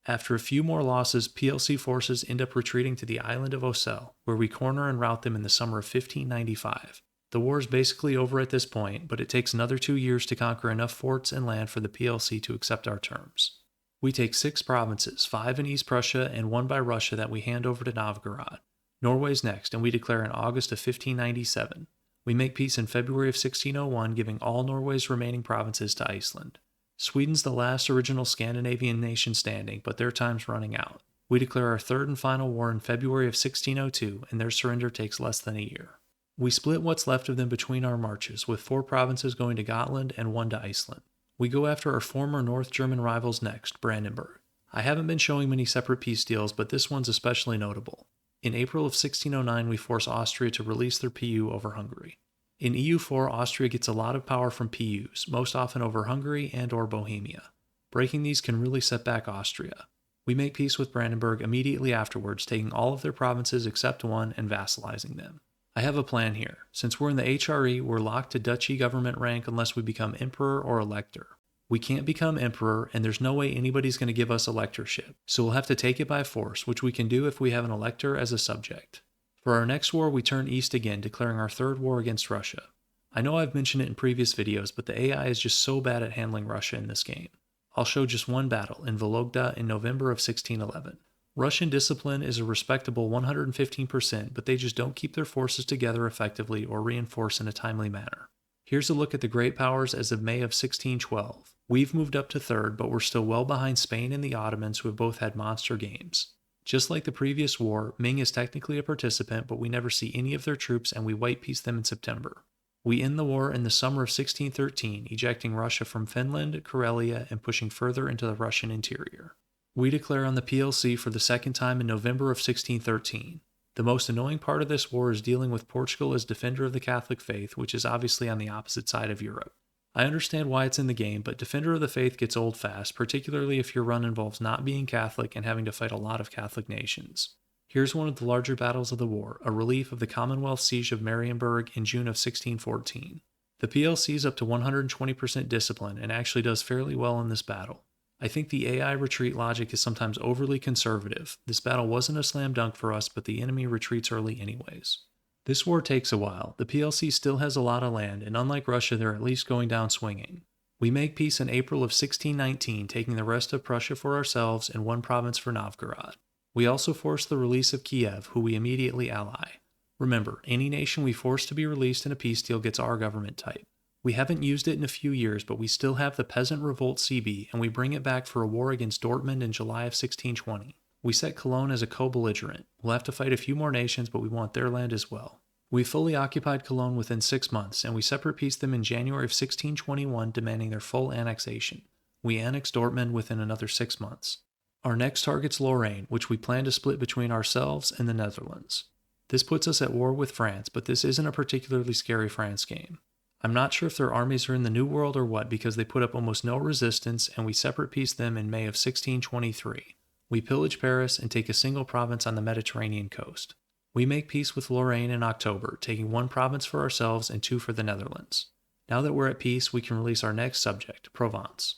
S1: After a few more losses, PLC forces end up retreating to the island of Ocel, where we corner and rout them in the summer of 1595. The war is basically over at this point, but it takes another 2 years to conquer enough forts and land for the PLC to accept our terms. We take 6 provinces, 5 in East Prussia and 1 by Russia that we hand over to Novgorod. Norway's next, and we declare in August of 1597. We make peace in February of 1601, giving all Norway's remaining provinces to Iceland. Sweden's the last original Scandinavian nation standing, but their time's running out. We declare our third and final war in February of 1602, and their surrender takes less than a year. We split what's left of them between our marches, with 4 provinces going to Gotland and 1 to Iceland. We go after our former North German rivals next, Brandenburg. I haven't been showing many separate peace deals, but this one's especially notable. In April of 1609, we force Austria to release their PU over Hungary. In EU4, Austria gets a lot of power from PUs, most often over Hungary and or Bohemia. Breaking these can really set back Austria. We make peace with Brandenburg immediately afterwards, taking all of their provinces except 1 and vassalizing them. I have a plan here. Since we're in the HRE, we're locked to duchy government rank unless we become emperor or elector. We can't become emperor, and there's no way anybody's going to give us electorship, so we'll have to take it by force, which we can do if we have an elector as a subject. For our next war, we turn east again, declaring our third war against Russia. I know I've mentioned it in previous videos, but the AI is just so bad at handling Russia in this game. I'll show just one battle in Vologda in November of 1611. Russian discipline is a respectable 115%, but they just don't keep their forces together effectively or reinforce in a timely manner. Here's a look at the great powers as of May of 1612. We've moved up to third, but we're still well behind Spain and the Ottomans, who have both had monster games. Just like the previous war, Ming is technically a participant, but we never see any of their troops and we white peace them in September. We end the war in the summer of 1613, ejecting Russia from Finland, Karelia, and pushing further into the Russian interior. We declare on the PLC for the second time in November of 1613. The most annoying part of this war is dealing with Portugal as defender of the Catholic faith, which is obviously on the opposite side of Europe. I understand why it's in the game, but defender of the faith gets old fast, particularly if your run involves not being Catholic and having to fight a lot of Catholic nations. Here's one of the larger battles of the war, a relief of the Commonwealth siege of Marienburg in June of 1614. The PLC is up to 120% discipline and actually does fairly well in this battle. I think the AI retreat logic is sometimes overly conservative. This battle wasn't a slam dunk for us, but the enemy retreats early anyways. This war takes a while. The PLC still has a lot of land, and unlike Russia, they're at least going down swinging. We make peace in April of 1619, taking the rest of Prussia for ourselves and 1 province for Novgorod. We also force the release of Kiev, who we immediately ally. Remember, any nation we force to be released in a peace deal gets our government type. We haven't used it in a few years, but we still have the Peasant Revolt CB, and we bring it back for a war against Dortmund in July of 1620. We set Cologne as a co-belligerent. We'll have to fight a few more nations, but we want their land as well. We fully occupied Cologne within 6 months, and we separate pieced them in January of 1621, demanding their full annexation. We annexed Dortmund within another 6 months. Our next target's Lorraine, which we plan to split between ourselves and the Netherlands. This puts us at war with France, but this isn't a particularly scary France game. I'm not sure if their armies are in the New World or what, because they put up almost no resistance, and we separate pieced them in May of 1623. We pillage Paris and take a single province on the Mediterranean coast. We make peace with Lorraine in October, taking 1 province for ourselves and 2 for the Netherlands. Now that we're at peace, we can release our next subject, Provence.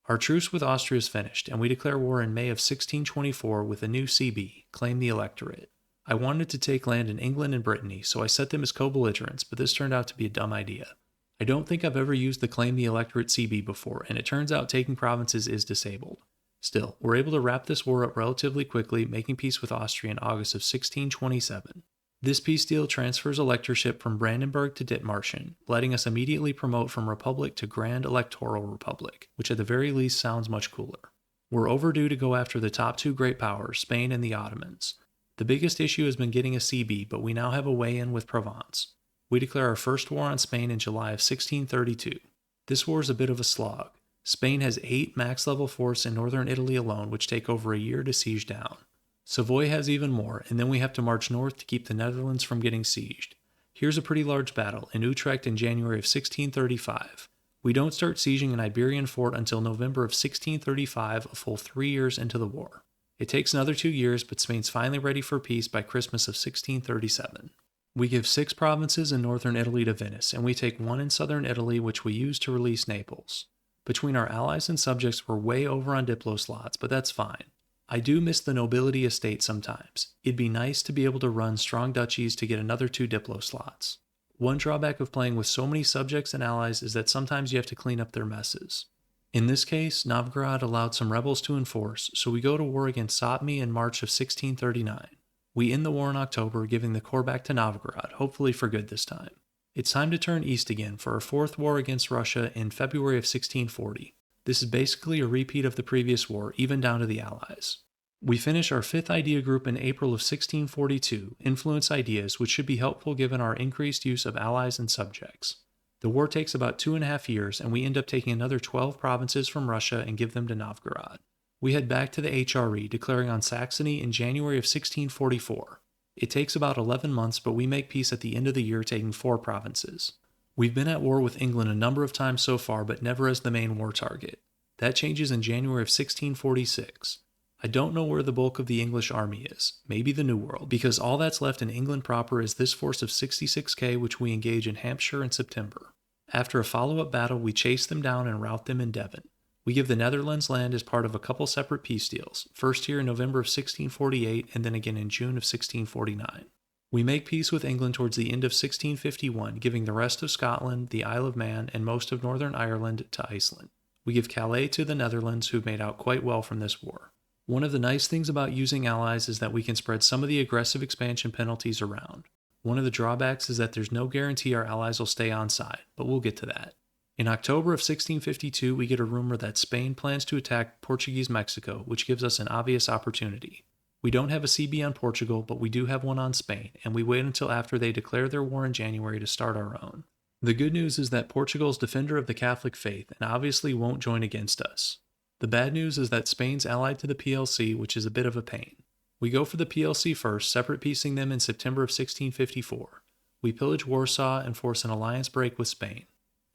S1: Our truce with Austria is finished, and we declare war in May of 1624 with a new CB, Claim the Electorate. I wanted to take land in England and Brittany, so I set them as co-belligerents, but this turned out to be a dumb idea. I don't think I've ever used the Claim the Electorate CB before, and it turns out taking provinces is disabled. Still, we're able to wrap this war up relatively quickly, making peace with Austria in August of 1627. This peace deal transfers electorship from Brandenburg to Dithmarschen, letting us immediately promote from Republic to Grand Electoral Republic, which at the very least sounds much cooler. We're overdue to go after the top 2 great powers, Spain and the Ottomans. The biggest issue has been getting a CB, but we now have a way in with Provence. We declare our first war on Spain in July of 1632. This war is a bit of a slog. Spain has 8 max-level forts in northern Italy alone, which take over a year to siege down. Savoy has even more, and then we have to march north to keep the Netherlands from getting sieged. Here's a pretty large battle in Utrecht in January of 1635. We don't start sieging an Iberian fort until November of 1635, a full 3 years into the war. It takes another 2 years, but Spain's finally ready for peace by Christmas of 1637. We give 6 provinces in northern Italy to Venice, and we take 1 in southern Italy, which we use to release Naples. Between our allies and subjects, we're way over on Diplo slots, but that's fine. I do miss the nobility estate sometimes. It'd be nice to be able to run strong duchies to get another 2 Diplo slots. One drawback of playing with so many subjects and allies is that sometimes you have to clean up their messes. In this case, Novgorod allowed some rebels to enforce, so we go to war against Satmi in March of 1639. We end the war in October, giving the core back to Novgorod, hopefully for good this time. It's time to turn east again for our fourth war against Russia in February of 1640. This is basically a repeat of the previous war, even down to the Allies. We finish our fifth idea group in April of 1642, Influence Ideas, which should be helpful given our increased use of allies and subjects. The war takes about 2.5 years, and we end up taking another 12 provinces from Russia and give them to Novgorod. We head back to the HRE, declaring on Saxony in January of 1644. It takes about 11 months, but we make peace at the end of the year, taking 4 provinces. We've been at war with England a number of times so far, but never as the main war target. That changes in January of 1646. I don't know where the bulk of the English army is, maybe the New World, because all that's left in England proper is this force of 66k which we engage in Hampshire in September. After a follow-up battle, we chase them down and rout them in Devon. We give the Netherlands land as part of a couple separate peace deals, first here in November of 1648 and then again in June of 1649. We make peace with England towards the end of 1651, giving the rest of Scotland, the Isle of Man, and most of Northern Ireland to Iceland. We give Calais to the Netherlands, who've made out quite well from this war. One of the nice things about using allies is that we can spread some of the aggressive expansion penalties around. One of the drawbacks is that there's no guarantee our allies will stay on side, but we'll get to that. In October of 1652, we get a rumor that Spain plans to attack Portuguese Mexico, which gives us an obvious opportunity. We don't have a CB on Portugal, but we do have one on Spain, and we wait until after they declare their war in January to start our own. The good news is that Portugal's defender of the Catholic faith and obviously won't join against us. The bad news is that Spain's allied to the PLC, which is a bit of a pain. We go for the PLC first, separate piecing them in September of 1654. We pillage Warsaw and force an alliance break with Spain.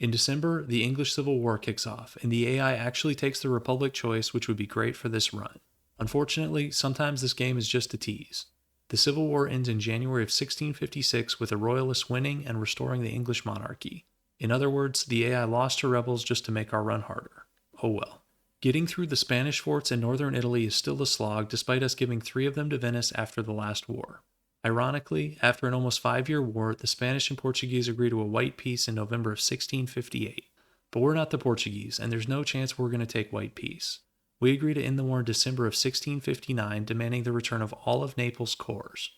S1: In December, the English Civil War kicks off, and the AI actually takes the Republic choice, which would be great for this run. Unfortunately, sometimes this game is just a tease. The Civil War ends in January of 1656 with the Royalists winning and restoring the English monarchy. In other words, the AI lost to rebels just to make our run harder. Oh well. Getting through the Spanish forts in northern Italy is still a slog, despite us giving 3 of them to Venice after the last war. Ironically, after an almost 5-year war, the Spanish and Portuguese agree to a white peace in November of 1658. But we're not the Portuguese, and there's no chance we're going to take white peace. We agree to end the war in December of 1659, demanding the return of all of Naples' cores.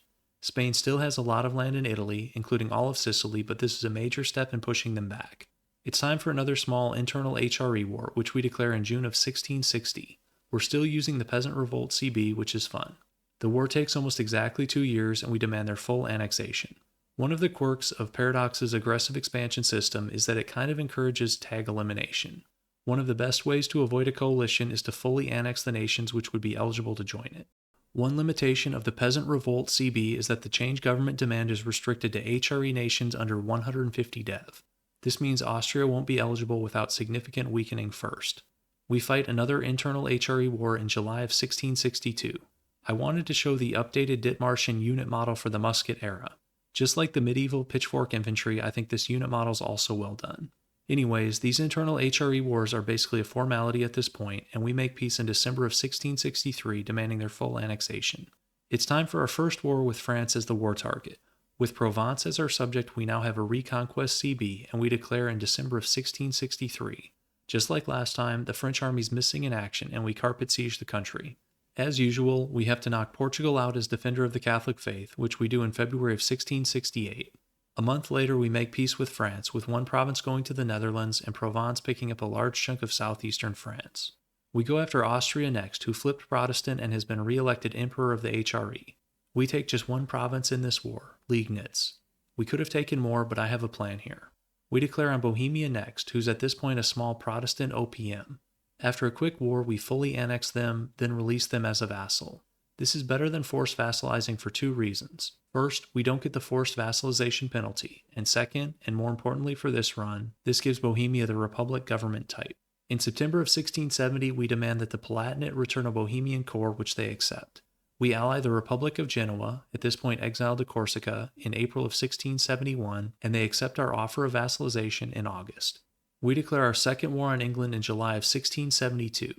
S1: Spain still has a lot of land in Italy, including all of Sicily, but this is a major step in pushing them back. It's time for another small internal HRE war, which we declare in June of 1660. We're still using the Peasant Revolt CB, which is fun. The war takes almost exactly 2 years, and we demand their full annexation. One of the quirks of Paradox's aggressive expansion system is that it kind of encourages tag elimination. One of the best ways to avoid a coalition is to fully annex the nations which would be eligible to join it. One limitation of the Peasant Revolt CB is that the change government demand is restricted to HRE nations under 150 dev. This means Austria won't be eligible without significant weakening first. We fight another internal HRE war in July of 1662. I wanted to show the updated Dithmarschen unit model for the musket era. Just like the medieval pitchfork infantry, I think this unit model is also well done. Anyways, these internal HRE wars are basically a formality at this point, and we make peace in December of 1663, demanding their full annexation. It's time for our first war with France as the war target. With Provence as our subject, we now have a Reconquest CB, and we declare in December of 1663. Just like last time, the French army's missing in action, and we carpet siege the country. As usual, we have to knock Portugal out as defender of the Catholic faith, which we do in February of 1668. A month later, we make peace with France, with one province going to the Netherlands and Provence picking up a large chunk of southeastern France. We go after Austria next, who flipped Protestant and has been re-elected emperor of the HRE. We take just one province in this war, Liegnitz. We could have taken more, but I have a plan here. We declare on Bohemia next, who's at this point a small Protestant OPM. After a quick war, we fully annex them, then release them as a vassal. This is better than forced vassalizing for 2 reasons. First, we don't get the forced vassalization penalty, and second, and more importantly for this run, this gives Bohemia the Republic government type. In September of 1670, we demand that the Palatinate return a Bohemian core, which they accept. We ally the Republic of Genoa, at this point exiled to Corsica, in April of 1671, and they accept our offer of vassalization in August. We declare our second war on England in July of 1672.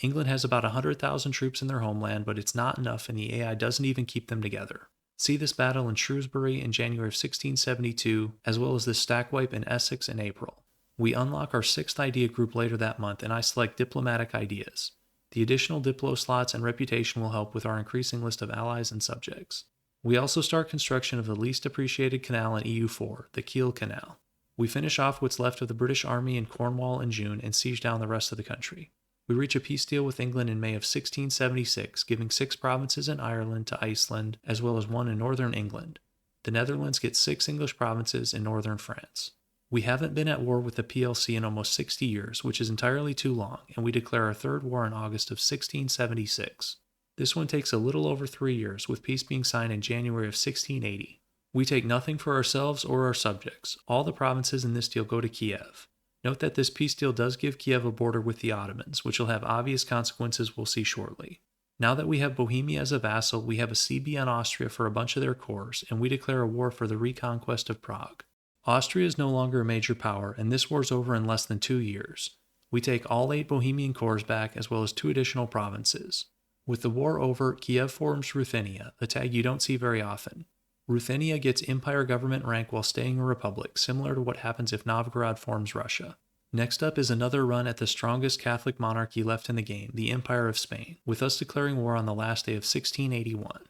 S1: England has about 100,000 troops in their homeland, but it's not enough and the AI doesn't even keep them together. See this battle in Shrewsbury in January of 1672, as well as this stack wipe in Essex in April. We unlock our 6th idea group later that month, and I select diplomatic ideas. The additional diplo slots and reputation will help with our increasing list of allies and subjects. We also start construction of the least appreciated canal in EU4, the Kiel Canal. We finish off what's left of the British Army in Cornwall in June and siege down the rest of the country. We reach a peace deal with England in May of 1676, giving 6 provinces in Ireland to Iceland, as well as 1 in northern England. The Netherlands get 6 English provinces in northern France. We haven't been at war with the PLC in almost 60 years, which is entirely too long, and we declare our 3rd war in August of 1676. This one takes a little over 3 years, with peace being signed in January of 1680. We take nothing for ourselves or our subjects. All the provinces in this deal go to Kiev. Note that this peace deal does give Kiev a border with the Ottomans, which will have obvious consequences we'll see shortly. Now that we have Bohemia as a vassal, we have a CB on Austria for a bunch of their cores, and we declare a war for the reconquest of Prague. Austria is no longer a major power, and this war's over in less than 2 years. We take all 8 Bohemian cores back, as well as 2 additional provinces. With the war over, Kiev forms Ruthenia, a tag you don't see very often. Ruthenia gets empire government rank while staying a republic, similar to what happens if Novgorod forms Russia. Next up is another run at the strongest Catholic monarchy left in the game, the Empire of Spain, with us declaring war on the last day of 1681.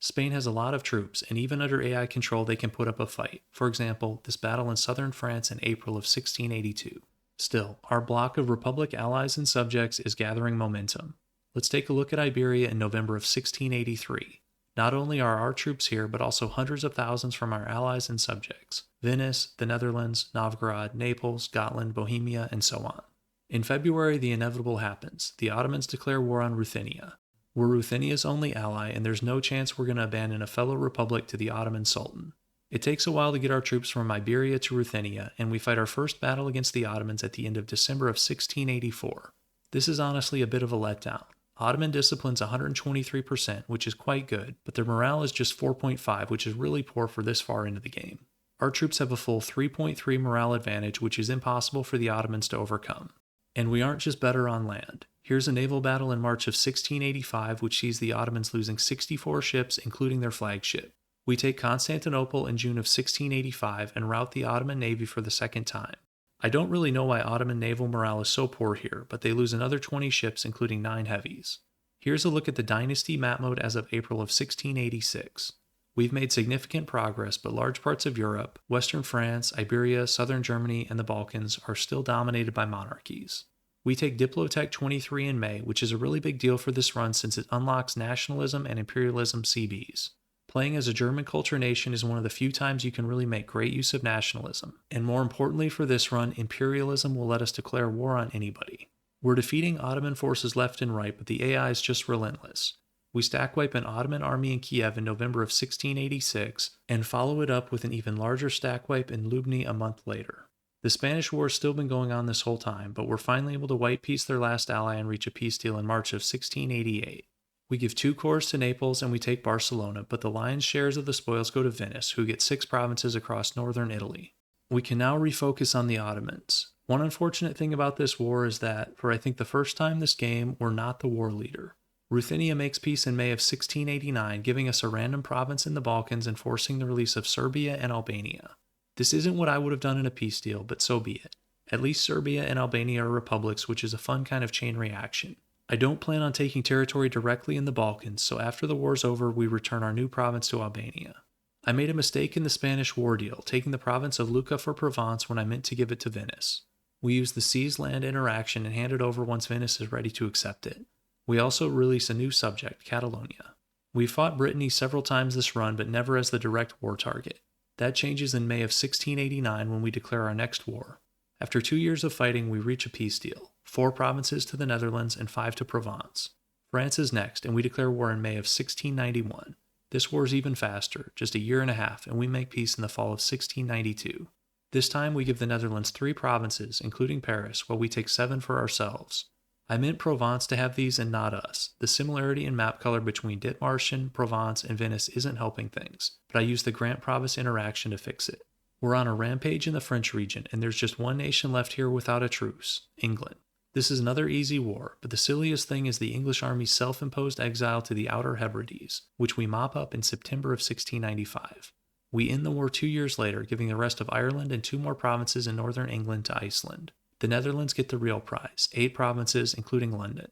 S1: Spain has a lot of troops, and even under AI control they can put up a fight. For example, this battle in southern France in April of 1682. Still, our block of republic allies and subjects is gathering momentum. Let's take a look at Iberia in November of 1683. Not only are our troops here, but also hundreds of thousands from our allies and subjects: Venice, the Netherlands, Novgorod, Naples, Gotland, Bohemia, and so on. In February, the inevitable happens. The Ottomans declare war on Ruthenia. We're Ruthenia's only ally, and there's no chance we're going to abandon a fellow republic to the Ottoman Sultan. It takes a while to get our troops from Iberia to Ruthenia, and we fight our first battle against the Ottomans at the end of December of 1684. This is honestly a bit of a letdown. Ottoman discipline's 123%, which is quite good, but their morale is just 4.5, which is really poor for this far into the game. Our troops have a full 3.3 morale advantage, which is impossible for the Ottomans to overcome. And we aren't just better on land. Here's a naval battle in March of 1685, which sees the Ottomans losing 64 ships, including their flagship. We take Constantinople in June of 1685 and rout the Ottoman navy for the 2nd time. I don't really know why Ottoman naval morale is so poor here, but they lose another 20 ships, including 9 heavies. Here's a look at the Dynasty map mode as of April of 1686. We've made significant progress, but large parts of Europe, Western France, Iberia, Southern Germany, and the Balkans are still dominated by monarchies. We take Diplotech 23 in May, which is a really big deal for this run since it unlocks nationalism and imperialism CBs. Playing as a German culture nation is one of the few times you can really make great use of nationalism, and more importantly for this run, imperialism will let us declare war on anybody. We're defeating Ottoman forces left and right, but the AI is just relentless. We stack wipe an Ottoman army in Kiev in November of 1686, and follow it up with an even larger stack wipe in Lubny a month later. The Spanish War has still been going on this whole time, but we're finally able to white peace their last ally and reach a peace deal in March of 1688. We give 2 cores to Naples and we take Barcelona, but the lion's shares of the spoils go to Venice, who get 6 provinces across northern Italy. We can now refocus on the Ottomans. One unfortunate thing about this war is that, for I think the first time this game, we're not the war leader. Ruthenia makes peace in May of 1689, giving us a random province in the Balkans and forcing the release of Serbia and Albania. This isn't what I would have done in a peace deal, but so be it. At least Serbia and Albania are republics, which is a fun kind of chain reaction. I don't plan on taking territory directly in the Balkans, so after the war's over, we return our new province to Albania. I made a mistake in the Spanish war deal, taking the province of Lucca for Provence when I meant to give it to Venice. We use the seas land interaction and hand it over once Venice is ready to accept it. We also release a new subject, Catalonia. We fought Brittany several times this run, but never as the direct war target. That changes in May of 1689 when we declare our next war. After 2 years of fighting, we reach a peace deal. 4 provinces to the Netherlands and 5 to Provence. France is next, and we declare war in May of 1691. This war is even faster, just a year and a half, and we make peace in the fall of 1692. This time we give the Netherlands 3 provinces, including Paris, while we take 7 for ourselves. I meant Provence to have these and not us. The similarity in map color between Dithmarschen, Provence, and Venice isn't helping things, but I used the Grant Province interaction to fix it. We're on a rampage in the French region, and there's just one nation left here without a truce, England. This is another easy war, but the silliest thing is the English army's self-imposed exile to the Outer Hebrides, which we mop up in September of 1695. We end the war 2 years later, giving the rest of Ireland and 2 more provinces in northern England to Iceland. The Netherlands get the real prize, 8 provinces, including London.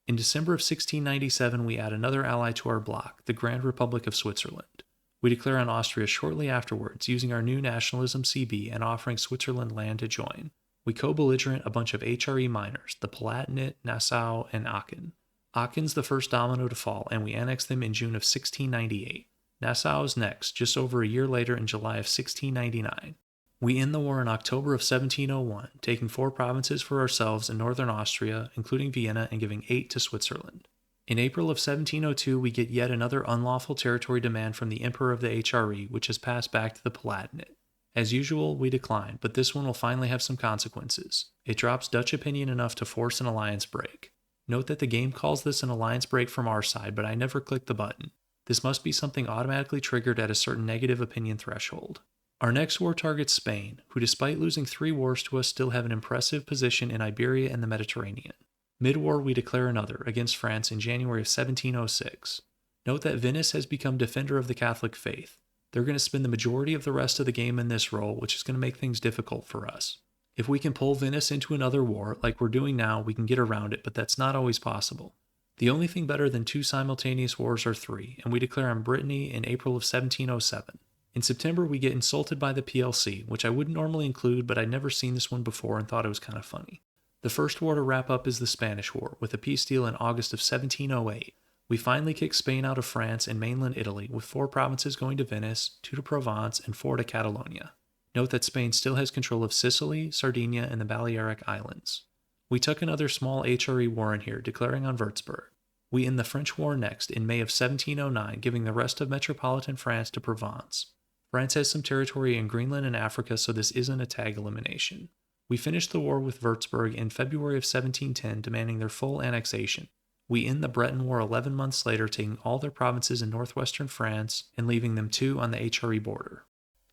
S1: In December of 1697, we add another ally to our bloc, the Grand Republic of Switzerland. We declare on Austria shortly afterwards, using our new nationalism CB and offering Switzerland land to join. We co-belligerent a bunch of HRE minors, the Palatinate, Nassau, and Aachen. Aachen's the first domino to fall, and we annex them in June of 1698. Nassau is next, just over a year later in July of 1699. We end the war in October of 1701, taking 4 provinces for ourselves in northern Austria, including Vienna, and giving 8 to Switzerland. In April of 1702, we get yet another unlawful territory demand from the Emperor of the HRE, which is passed back to the Palatinate. As usual, we decline, but this one will finally have some consequences. It drops Dutch opinion enough to force an alliance break. Note that the game calls this an alliance break from our side, but I never clicked the button. This must be something automatically triggered at a certain negative opinion threshold. Our next war targets Spain, who despite losing 3 wars to us still have an impressive position in Iberia and the Mediterranean. Mid-war we declare another, against France in January of 1706. Note that Venice has become defender of the Catholic faith. They're going to spend the majority of the rest of the game in this role, which is going to make things difficult for us. If we can pull Venice into another war, like we're doing now, we can get around it, but that's not always possible. The only thing better than 2 simultaneous wars are 3, and we declare on Brittany in April of 1707. In September, we get insulted by the PLC, which I wouldn't normally include, but I'd never seen this one before and thought it was kind of funny. The first war to wrap up is the Spanish War, with a peace deal in August of 1708. We finally kick Spain out of France and mainland Italy, with 4 provinces going to Venice, 2 to Provence, and 4 to Catalonia. Note that Spain still has control of Sicily, Sardinia, and the Balearic Islands. We took another small HRE war in here, declaring on Würzburg. We end the French War next, in May of 1709, giving the rest of metropolitan France to Provence. France has some territory in Greenland and Africa, so this isn't a tag elimination. We finished the war with Würzburg in February of 1710, demanding their full annexation. We end the Breton War 11 months later, taking all their provinces in northwestern France and leaving them 2 on the HRE border.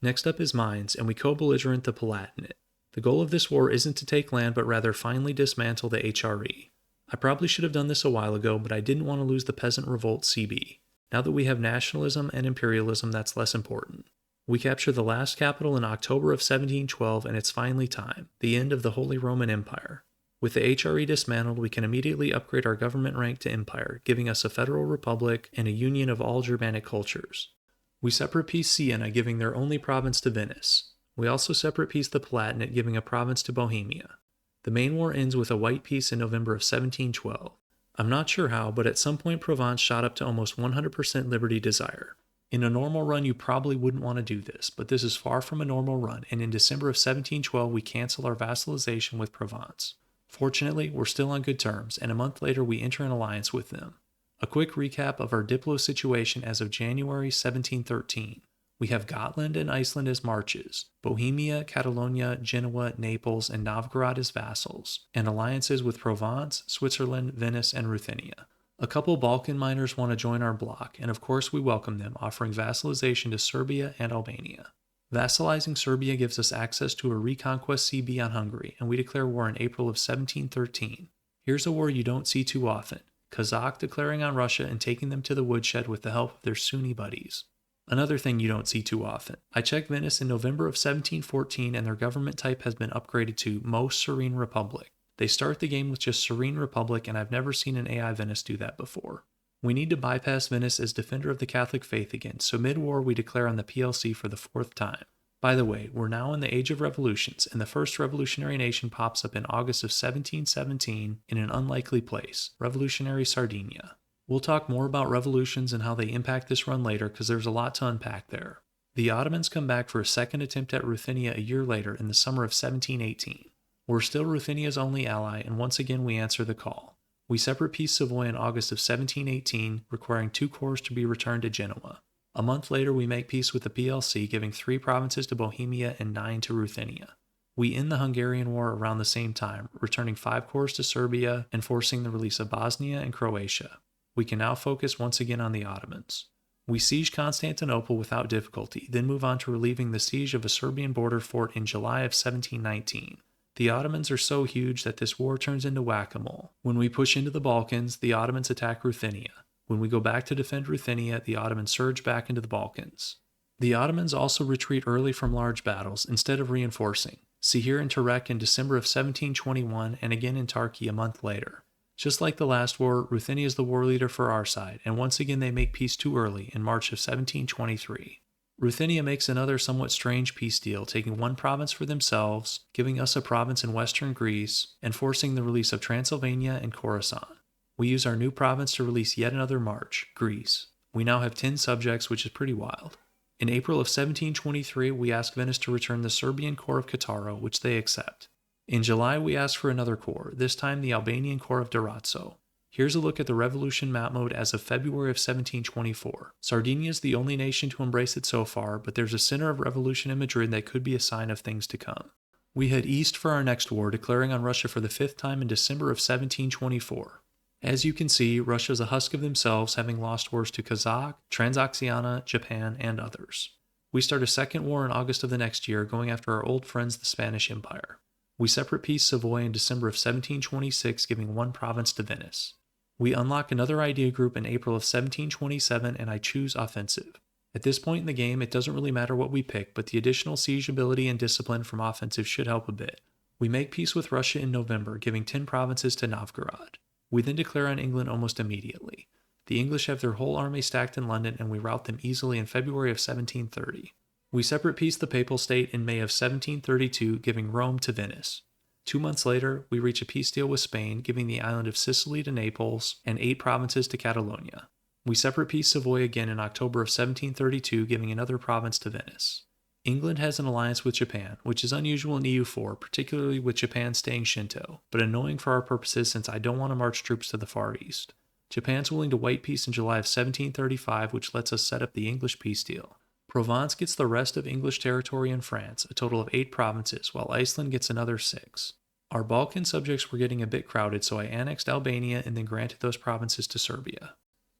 S1: Next up is Mainz, and we co-belligerent the Palatinate. The goal of this war isn't to take land, but rather finally dismantle the HRE. I probably should have done this a while ago, but I didn't want to lose the Peasant Revolt CB. Now that we have nationalism and imperialism, that's less important. We capture the last capital in October of 1712, and it's finally time, the end of the Holy Roman Empire. With the HRE dismantled, we can immediately upgrade our government rank to empire, giving us a federal republic and a union of all Germanic cultures. We separate piece Siena, giving their only province to Venice. We also separate piece the Palatinate, giving a province to Bohemia. The main war ends with a white peace in November of 1712. I'm not sure how, but at some point Provence shot up to almost 100% liberty desire. In a normal run, you probably wouldn't want to do this, but this is far from a normal run, and in December of 1712, we cancel our vassalization with Provence. Fortunately, we're still on good terms, and a month later we enter an alliance with them. A quick recap of our Diplo situation as of January 1713. We have Gotland and Iceland as marches, Bohemia, Catalonia, Genoa, Naples, and Novgorod as vassals, and alliances with Provence, Switzerland, Venice, and Ruthenia. A couple Balkan miners want to join our bloc, and of course we welcome them, offering vassalization to Serbia and Albania. Vassalizing Serbia gives us access to a reconquest CB on Hungary, and we declare war in April of 1713. Here's a war you don't see too often, Kazakh declaring on Russia and taking them to the woodshed with the help of their Sunni buddies. Another thing you don't see too often. I checked Venice in November of 1714 and their government type has been upgraded to Most Serene Republic. They start the game with just Serene Republic, and I've never seen an AI Venice do that before. We need to bypass Venice as defender of the Catholic faith again, so mid-war we declare on the PLC for the 4th time. By the way, we're now in the age of revolutions, and the first revolutionary nation pops up in August of 1717 in an unlikely place, Revolutionary Sardinia. We'll talk more about revolutions and how they impact this run later because there's a lot to unpack there. The Ottomans come back for a second attempt at Ruthenia a year later in the summer of 1718. We're still Ruthenia's only ally, and once again we answer the call. We separate piece Savoy in August of 1718, requiring 2 corps to be returned to Genoa. A month later, we make peace with the PLC, giving 3 provinces to Bohemia and 9 to Ruthenia. We end the Hungarian War around the same time, returning 5 corps to Serbia and forcing the release of Bosnia and Croatia. We can now focus once again on the Ottomans. We siege Constantinople without difficulty, then move on to relieving the siege of a Serbian border fort in July of 1719. The Ottomans are so huge that this war turns into whack-a-mole. When we push into the Balkans, the Ottomans attack Ruthenia. When we go back to defend Ruthenia, the Ottomans surge back into the Balkans. The Ottomans also retreat early from large battles instead of reinforcing. See here in Terek in December of 1721 and again in Tarki a month later. Just like the last war, Ruthenia is the war leader for our side, and once again they make peace too early in March of 1723. Ruthenia makes another somewhat strange peace deal, taking one province for themselves, giving us a province in western Greece, and forcing the release of Transylvania and Khorasan. We use our new province to release yet another march, Greece. We now have 10 subjects, which is pretty wild. In April of 1723, we ask Venice to return the Serbian core of Cattaro, which they accept. In July, we ask for another core, this time the Albanian core of Durazzo. Here's a look at the revolution map mode as of February of 1724. Sardinia is the only nation to embrace it so far, but there's a center of revolution in Madrid that could be a sign of things to come. We head east for our next war, declaring on Russia for the 5th time in December of 1724. As you can see, Russia is a husk of themselves, having lost wars to Kazakh, Transoxiana, Japan, and others. We start a second war in August of the next year, going after our old friends the Spanish Empire. We separate peace Savoy in December of 1726, giving one province to Venice. We unlock another idea group in April of 1727, and I choose offensive. At this point in the game, it doesn't really matter what we pick, but the additional siege ability and discipline from offensive should help a bit. We make peace with Russia in November, giving 10 provinces to Novgorod. We then declare on England almost immediately. The English have their whole army stacked in London, and we rout them easily in February of 1730. We separate peace the Papal State in May of 1732, giving Rome to Venice. 2 months later, we reach a peace deal with Spain, giving the island of Sicily to Naples and 8 provinces to Catalonia. We separate peace Savoy again in October of 1732, giving another province to Venice. England has an alliance with Japan, which is unusual in EU4, particularly with Japan staying Shinto, but annoying for our purposes since I don't want to march troops to the Far East. Japan's willing to white peace in July of 1735, which lets us set up the English peace deal. Provence gets the rest of English territory in France, a total of 8 provinces, while Iceland gets another 6. Our Balkan subjects were getting a bit crowded, so I annexed Albania and then granted those provinces to Serbia.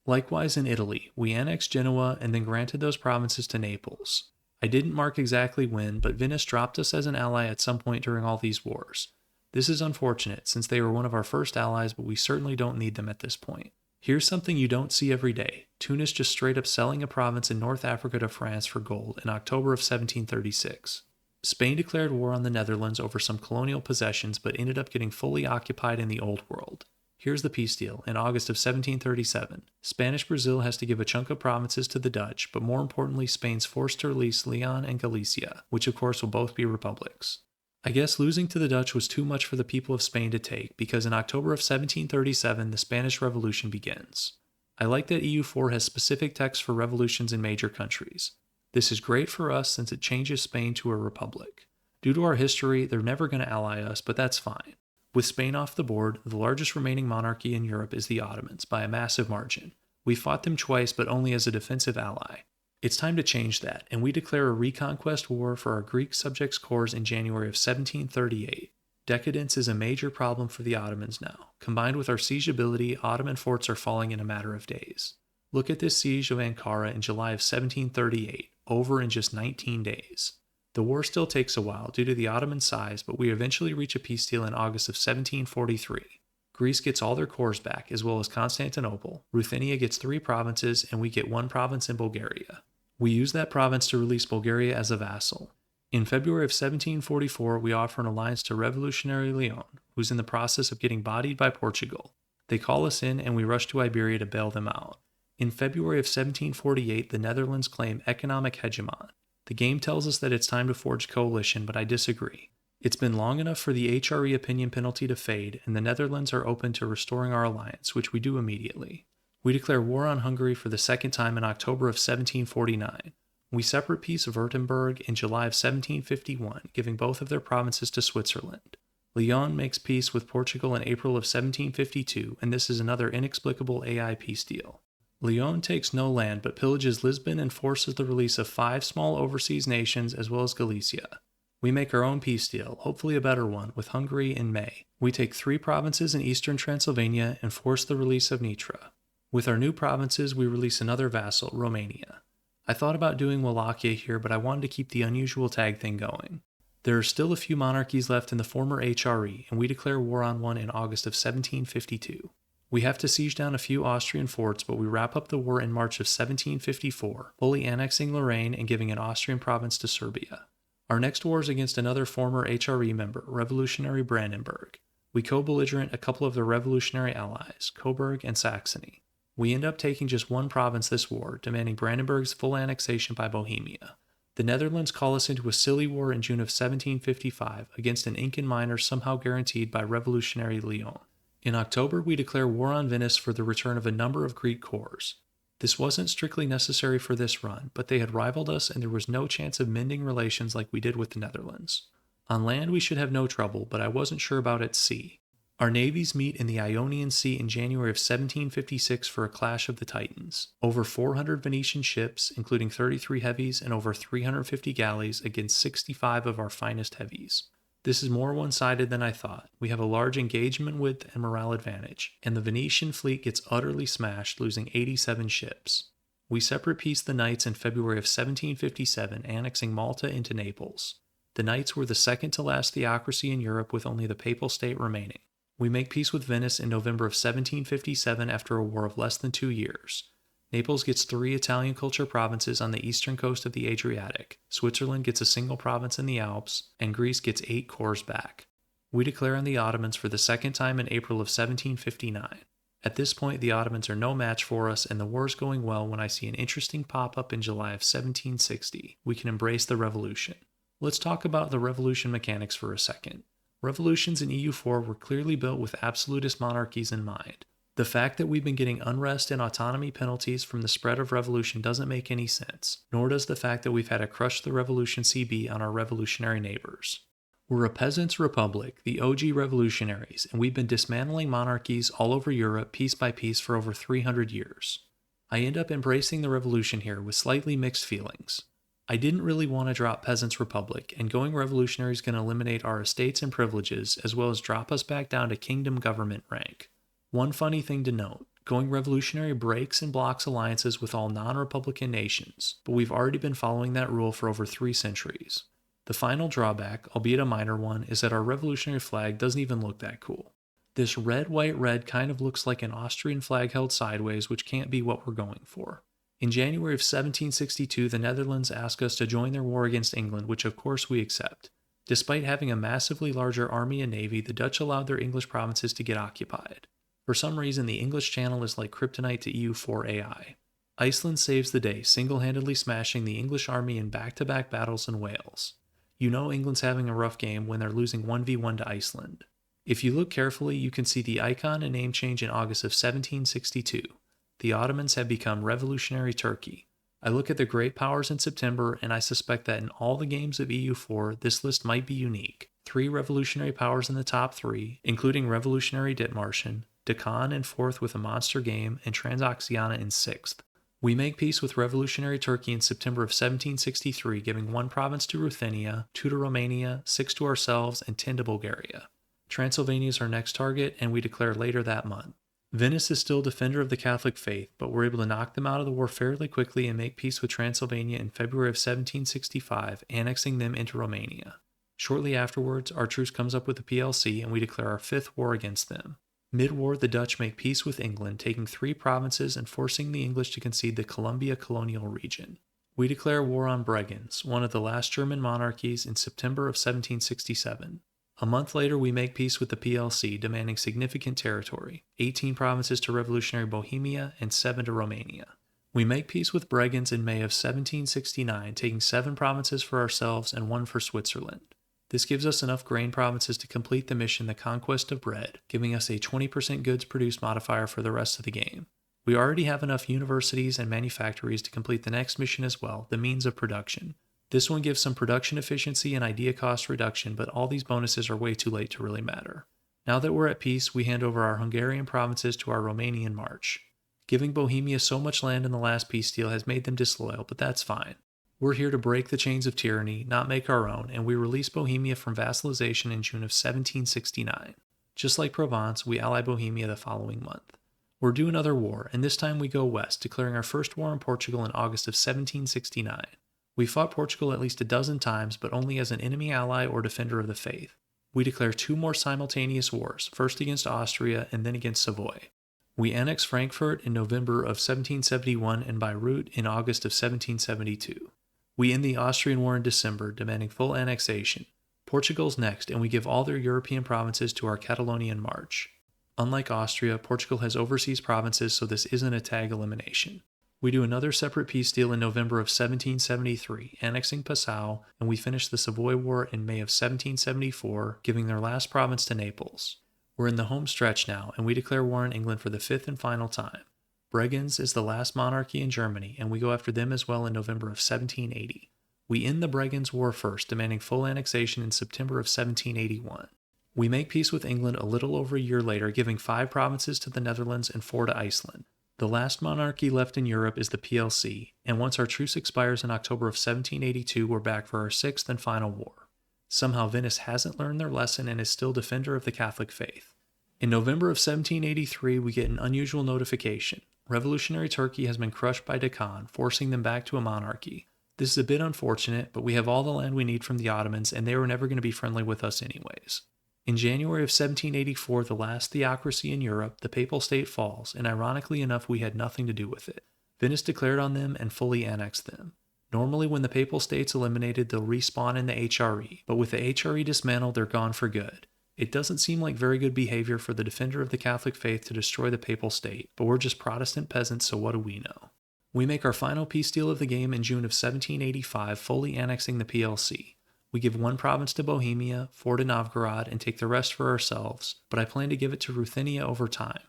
S1: Likewise in Italy, we annexed Genoa and then granted those provinces to Naples. I didn't mark exactly when, but Venice dropped us as an ally at some point during all these wars. This is unfortunate, since they were one of our first allies, but we certainly don't need them at this point. Here's something you don't see every day. Tunis just straight up selling a province in North Africa to France for gold in October of 1736. Spain declared war on the Netherlands over some colonial possessions, but ended up getting fully occupied in the Old World. Here's the peace deal. In August of 1737, Spanish Brazil has to give a chunk of provinces to the Dutch, but more importantly, Spain's forced to release Leon and Galicia, which of course will both be republics. I guess losing to the Dutch was too much for the people of Spain to take, because in October of 1737, the Spanish Revolution begins. I like that EU4 has specific text for revolutions in major countries. This is great for us since it changes Spain to a republic. Due to our history, they're never going to ally us, but that's fine. With Spain off the board, the largest remaining monarchy in Europe is the Ottomans, by a massive margin. We fought them twice, but only as a defensive ally. It's time to change that, and we declare a reconquest war for our Greek subjects' cores in January of 1738. Decadence is a major problem for the Ottomans now. Combined with our siege ability, Ottoman forts are falling in a matter of days. Look at this siege of Ankara in July of 1738, over in just 19 days. The war still takes a while due to the Ottoman size, but we eventually reach a peace deal in August of 1743. Greece gets all their cores back, as well as Constantinople. Ruthenia gets 3 provinces, and we get 1 province in Bulgaria. We use that province to release Bulgaria as a vassal. In February of 1744, we offer an alliance to Revolutionary Leon, who's in the process of getting bodied by Portugal. They call us in, and we rush to Iberia to bail them out. In February of 1748, the Netherlands claim economic hegemon. The game tells us that it's time to forge coalition, but I disagree. It's been long enough for the HRE opinion penalty to fade, and the Netherlands are open to restoring our alliance, which we do immediately. We declare war on Hungary for the second time in October of 1749. We separate peace of Württemberg in July of 1751, giving both of their provinces to Switzerland. Leon makes peace with Portugal in April of 1752, and this is another inexplicable AI peace deal. Leon takes no land but pillages Lisbon and forces the release of 5 small overseas nations as well as Galicia. We make our own peace deal, hopefully a better one, with Hungary in May. We take 3 provinces in eastern Transylvania and force the release of Nitra. With our new provinces, we release another vassal, Romania. I thought about doing Wallachia here, but I wanted to keep the unusual tag thing going. There are still a few monarchies left in the former HRE, and we declare war on one in August of 1752. We have to siege down a few Austrian forts, but we wrap up the war in March of 1754, fully annexing Lorraine and giving an Austrian province to Serbia. Our next war is against another former HRE member, revolutionary Brandenburg. We co-belligerent a couple of the revolutionary allies, Coburg and Saxony. We end up taking just one province this war, demanding Brandenburg's full annexation by Bohemia. The Netherlands call us into a silly war in June of 1755 against an Incan minor somehow guaranteed by revolutionary Lyon. In October, we declare war on Venice for the return of a number of Greek corps. This wasn't strictly necessary for this run, but they had rivaled us and there was no chance of mending relations like we did with the Netherlands. On land we should have no trouble, but I wasn't sure about at sea. Our navies meet in the Ionian Sea in January of 1756 for a clash of the Titans. Over 400 Venetian ships, including 33 heavies and over 350 galleys against 65 of our finest heavies. This is more one-sided than I thought. We have a large engagement width and morale advantage, and the Venetian fleet gets utterly smashed, losing 87 ships. We separate peace the Knights in February of 1757, annexing Malta into Naples. The Knights were the second to last theocracy in Europe with only the Papal State remaining. We make peace with Venice in November of 1757 after a war of less than 2 years. Naples gets 3 Italian culture provinces on the eastern coast of the Adriatic, Switzerland gets a single province in the Alps, and Greece gets 8 corps back. We declare on the Ottomans for the second time in April of 1759. At this point, the Ottomans are no match for us, and the war is going well when I see an interesting pop-up in July of 1760. We can embrace the revolution. Let's talk about the revolution mechanics for a second. Revolutions in EU4 were clearly built with absolutist monarchies in mind. The fact that we've been getting unrest and autonomy penalties from the spread of revolution doesn't make any sense, nor does the fact that we've had a crush the revolution CB on our revolutionary neighbors. We're a peasants' republic, the OG revolutionaries, and we've been dismantling monarchies all over Europe piece by piece for over 300 years. I end up embracing the revolution here with slightly mixed feelings. I didn't really want to drop Peasants' Republic, and going revolutionary is going to eliminate our estates and privileges, as well as drop us back down to kingdom government rank. One funny thing to note, going revolutionary breaks and blocks alliances with all non-republican nations, but we've already been following that rule for over 3 centuries. The final drawback, albeit a minor one, is that our revolutionary flag doesn't even look that cool. This red, white, red kind of looks like an Austrian flag held sideways, which can't be what we're going for. In January of 1762, the Netherlands asked us to join their war against England, which of course we accept. Despite having a massively larger army and navy, the Dutch allowed their English provinces to get occupied. For some reason, the English Channel is like kryptonite to EU4 AI. Iceland saves the day, single-handedly smashing the English army in back-to-back battles in Wales. You know England's having a rough game when they're losing 1v1 to Iceland. If you look carefully, you can see the icon and name change in August of 1762. The Ottomans have become revolutionary Turkey. I look at the great powers in September, and I suspect that in all the games of EU4, this list might be unique. 3 revolutionary powers in the top 3, including revolutionary Dithmarschen, Deccan in 4th with a monster game, and Transoxiana in 6th. We make peace with revolutionary Turkey in September of 1763, giving 1 province to Ruthenia, 2 to Romania, 6 to ourselves, and 10 to Bulgaria. Transylvania is our next target, and we declare later that month. Venice is still a defender of the Catholic faith, but we're able to knock them out of the war fairly quickly and make peace with Transylvania in February of 1765, annexing them into Romania. Shortly afterwards, our truce comes up with the PLC, and we declare our 5th war against them. Mid-war, the Dutch make peace with England, taking 3 provinces and forcing the English to concede the Columbia colonial region. We declare war on Bregenz, one of the last German monarchies, in September of 1767. A month later, we make peace with the PLC, demanding significant territory, 18 provinces to revolutionary Bohemia and 7 to Romania. We make peace with Bregenz in May of 1769, taking 7 provinces for ourselves and 1 for Switzerland. This gives us enough grain provinces to complete the mission, the conquest of bread, giving us a 20% goods produced modifier for the rest of the game. We already have enough universities and manufactories to complete the next mission as well, the means of production. This one gives some production efficiency and idea cost reduction, but all these bonuses are way too late to really matter. Now that we're at peace, we hand over our Hungarian provinces to our Romanian March. Giving Bohemia so much land in the last peace deal has made them disloyal, but that's fine. We're here to break the chains of tyranny, not make our own, and we release Bohemia from vassalization in June of 1769. Just like Provence, we ally Bohemia the following month. We're due another war, and this time we go west, declaring our first war in Portugal in August of 1769. We fought Portugal at least a dozen times, but only as an enemy ally or defender of the faith. We declare 2 more simultaneous wars, first against Austria and then against Savoy. We annex Frankfurt in November of 1771 and Beirut in August of 1772. We end the Austrian War in December, demanding full annexation. Portugal's next, and we give all their European provinces to our Catalonian March. Unlike Austria, Portugal has overseas provinces, so this isn't a tag elimination. We do another separate peace deal in November of 1773, annexing Passau, and we finish the Savoy War in May of 1774, giving their last province to Naples. We're in the home stretch now, and we declare war on England for the 5th and final time. Bregenz is the last monarchy in Germany, and we go after them as well in November of 1780. We end the Bregenz War first, demanding full annexation in September of 1781. We make peace with England a little over a year later, giving 5 provinces to the Netherlands and 4 to Iceland. The last monarchy left in Europe is the PLC, and once our truce expires in October of 1782, we're back for our 6th and final war. Somehow Venice hasn't learned their lesson and is still defender of the Catholic faith. In November of 1783, we get an unusual notification. Revolutionary Turkey has been crushed by Deccan, forcing them back to a monarchy. This is a bit unfortunate, but we have all the land we need from the Ottomans, and they were never going to be friendly with us anyways. In January of 1784, the last theocracy in Europe, the Papal State falls, and ironically enough, we had nothing to do with it. Venice declared on them and fully annexed them. Normally, when the Papal State's eliminated, they'll respawn in the HRE, but with the HRE dismantled, they're gone for good. It doesn't seem like very good behavior for the defender of the Catholic faith to destroy the Papal State, but we're just Protestant peasants, so what do we know? We make our final peace deal of the game in June of 1785, fully annexing the PLC. We give 1 province to Bohemia, 4 to Novgorod, and take the rest for ourselves, but I plan to give it to Ruthenia over time.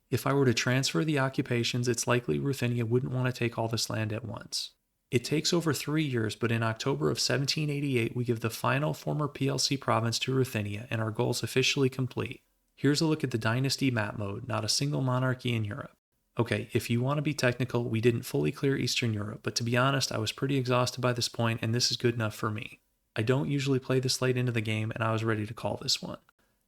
S1: If I were to transfer the occupations, it's likely Ruthenia wouldn't want to take all this land at once. It takes over 3 years, but in October of 1788, we give the final former PLC province to Ruthenia, and our goal's officially complete. Here's a look at the dynasty map mode, not a single monarchy in Europe. Okay, if you want to be technical, we didn't fully clear Eastern Europe, but to be honest, I was pretty exhausted by this point, and this is good enough for me. I don't usually play this late into the game, and I was ready to call this one.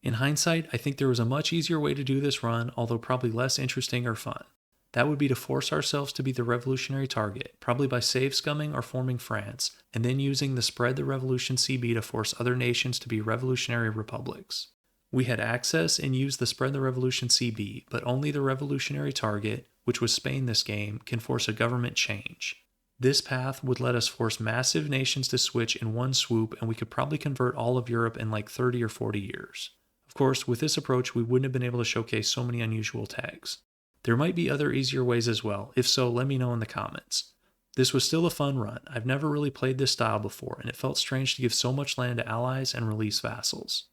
S1: In hindsight, I think there was a much easier way to do this run, although probably less interesting or fun. That would be to force ourselves to be the revolutionary target, probably by save scumming or forming France, and then using the Spread the Revolution CB to force other nations to be revolutionary republics. We had access and used the Spread the Revolution CB, but only the revolutionary target, which was Spain this game, can force a government change. This path would let us force massive nations to switch in one swoop, and we could probably convert all of Europe in like 30 or 40 years. Of course, with this approach, we wouldn't have been able to showcase so many unusual tags. There might be other easier ways as well. If so, let me know in the comments. This was still a fun run. I've never really played this style before, and it felt strange to give so much land to allies and release vassals.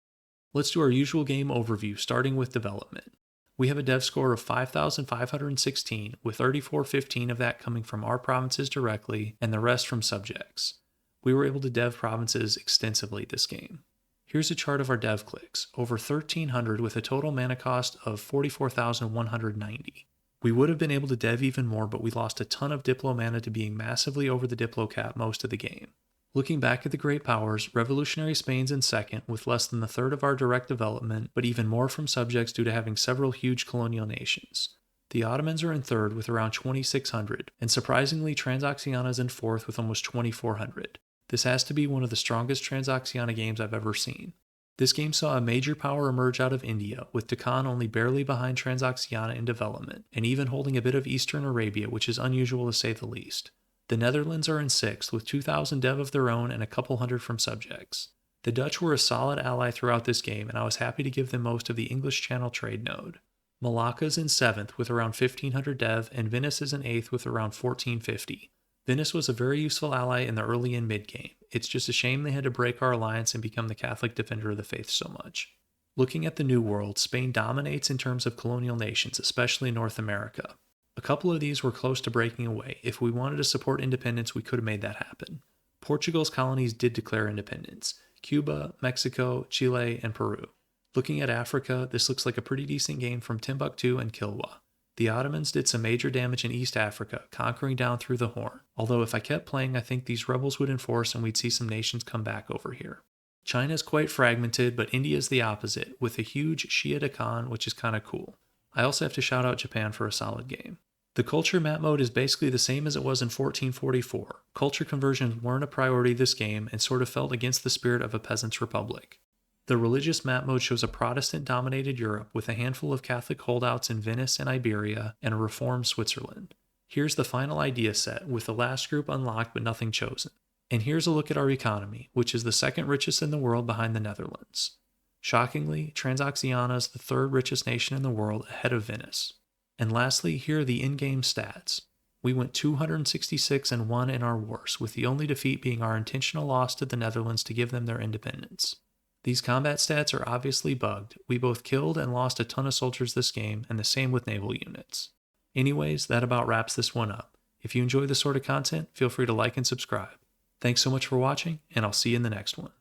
S1: Let's do our usual game overview, starting with development. We have a dev score of 5,516, with 3415 of that coming from our provinces directly, and the rest from subjects. We were able to dev provinces extensively this game. Here's a chart of our dev clicks, over 1,300 with a total mana cost of 44,190. We would have been able to dev even more, but we lost a ton of Diplo mana to being massively over the Diplo cap most of the game. Looking back at the Great Powers, Revolutionary Spain's in second with less than the third of our direct development, but even more from subjects due to having several huge colonial nations. The Ottomans are in third with around 2,600, and surprisingly Transoxiana's in fourth with almost 2,400. This has to be one of the strongest Transoxiana games I've ever seen. This game saw a major power emerge out of India, with Deccan only barely behind Transoxiana in development, and even holding a bit of Eastern Arabia, which is unusual to say the least. The Netherlands are in sixth, with 2,000 dev of their own and a couple hundred from subjects. The Dutch were a solid ally throughout this game, and I was happy to give them most of the English Channel trade node. Malacca's in seventh with around 1,500 dev, and Venice is in eighth with around 1,450. Venice was a very useful ally in the early and mid-game. It's just a shame they had to break our alliance and become the Catholic defender of the faith so much. Looking at the New World, Spain dominates in terms of colonial nations, especially North America. A couple of these were close to breaking away. If we wanted to support independence, we could have made that happen. Portugal's colonies did declare independence: Cuba, Mexico, Chile, and Peru. Looking at Africa, this looks like a pretty decent game from Timbuktu and Kilwa. The Ottomans did some major damage in East Africa, conquering down through the Horn. Although if I kept playing, I think these rebels would enforce and we'd see some nations come back over here. China's quite fragmented, but India's the opposite, with a huge Shia Deccan, which is kinda cool. I also have to shout out Japan for a solid game. The culture map mode is basically the same as it was in 1444. Culture conversions weren't a priority this game and sort of felt against the spirit of a peasant's republic. The religious map mode shows a Protestant-dominated Europe with a handful of Catholic holdouts in Venice and Iberia and a reformed Switzerland. Here's the final idea set, with the last group unlocked but nothing chosen. And here's a look at our economy, which is the second richest in the world behind the Netherlands. Shockingly, Transoxiana is the third richest nation in the world ahead of Venice. And lastly, here are the in-game stats. We went 266-1 in our wars, with the only defeat being our intentional loss to the Netherlands to give them their independence. These combat stats are obviously bugged. We both killed and lost a ton of soldiers this game, and the same with naval units. Anyways, that about wraps this one up. If you enjoy this sort of content, feel free to like and subscribe. Thanks so much for watching, and I'll see you in the next one.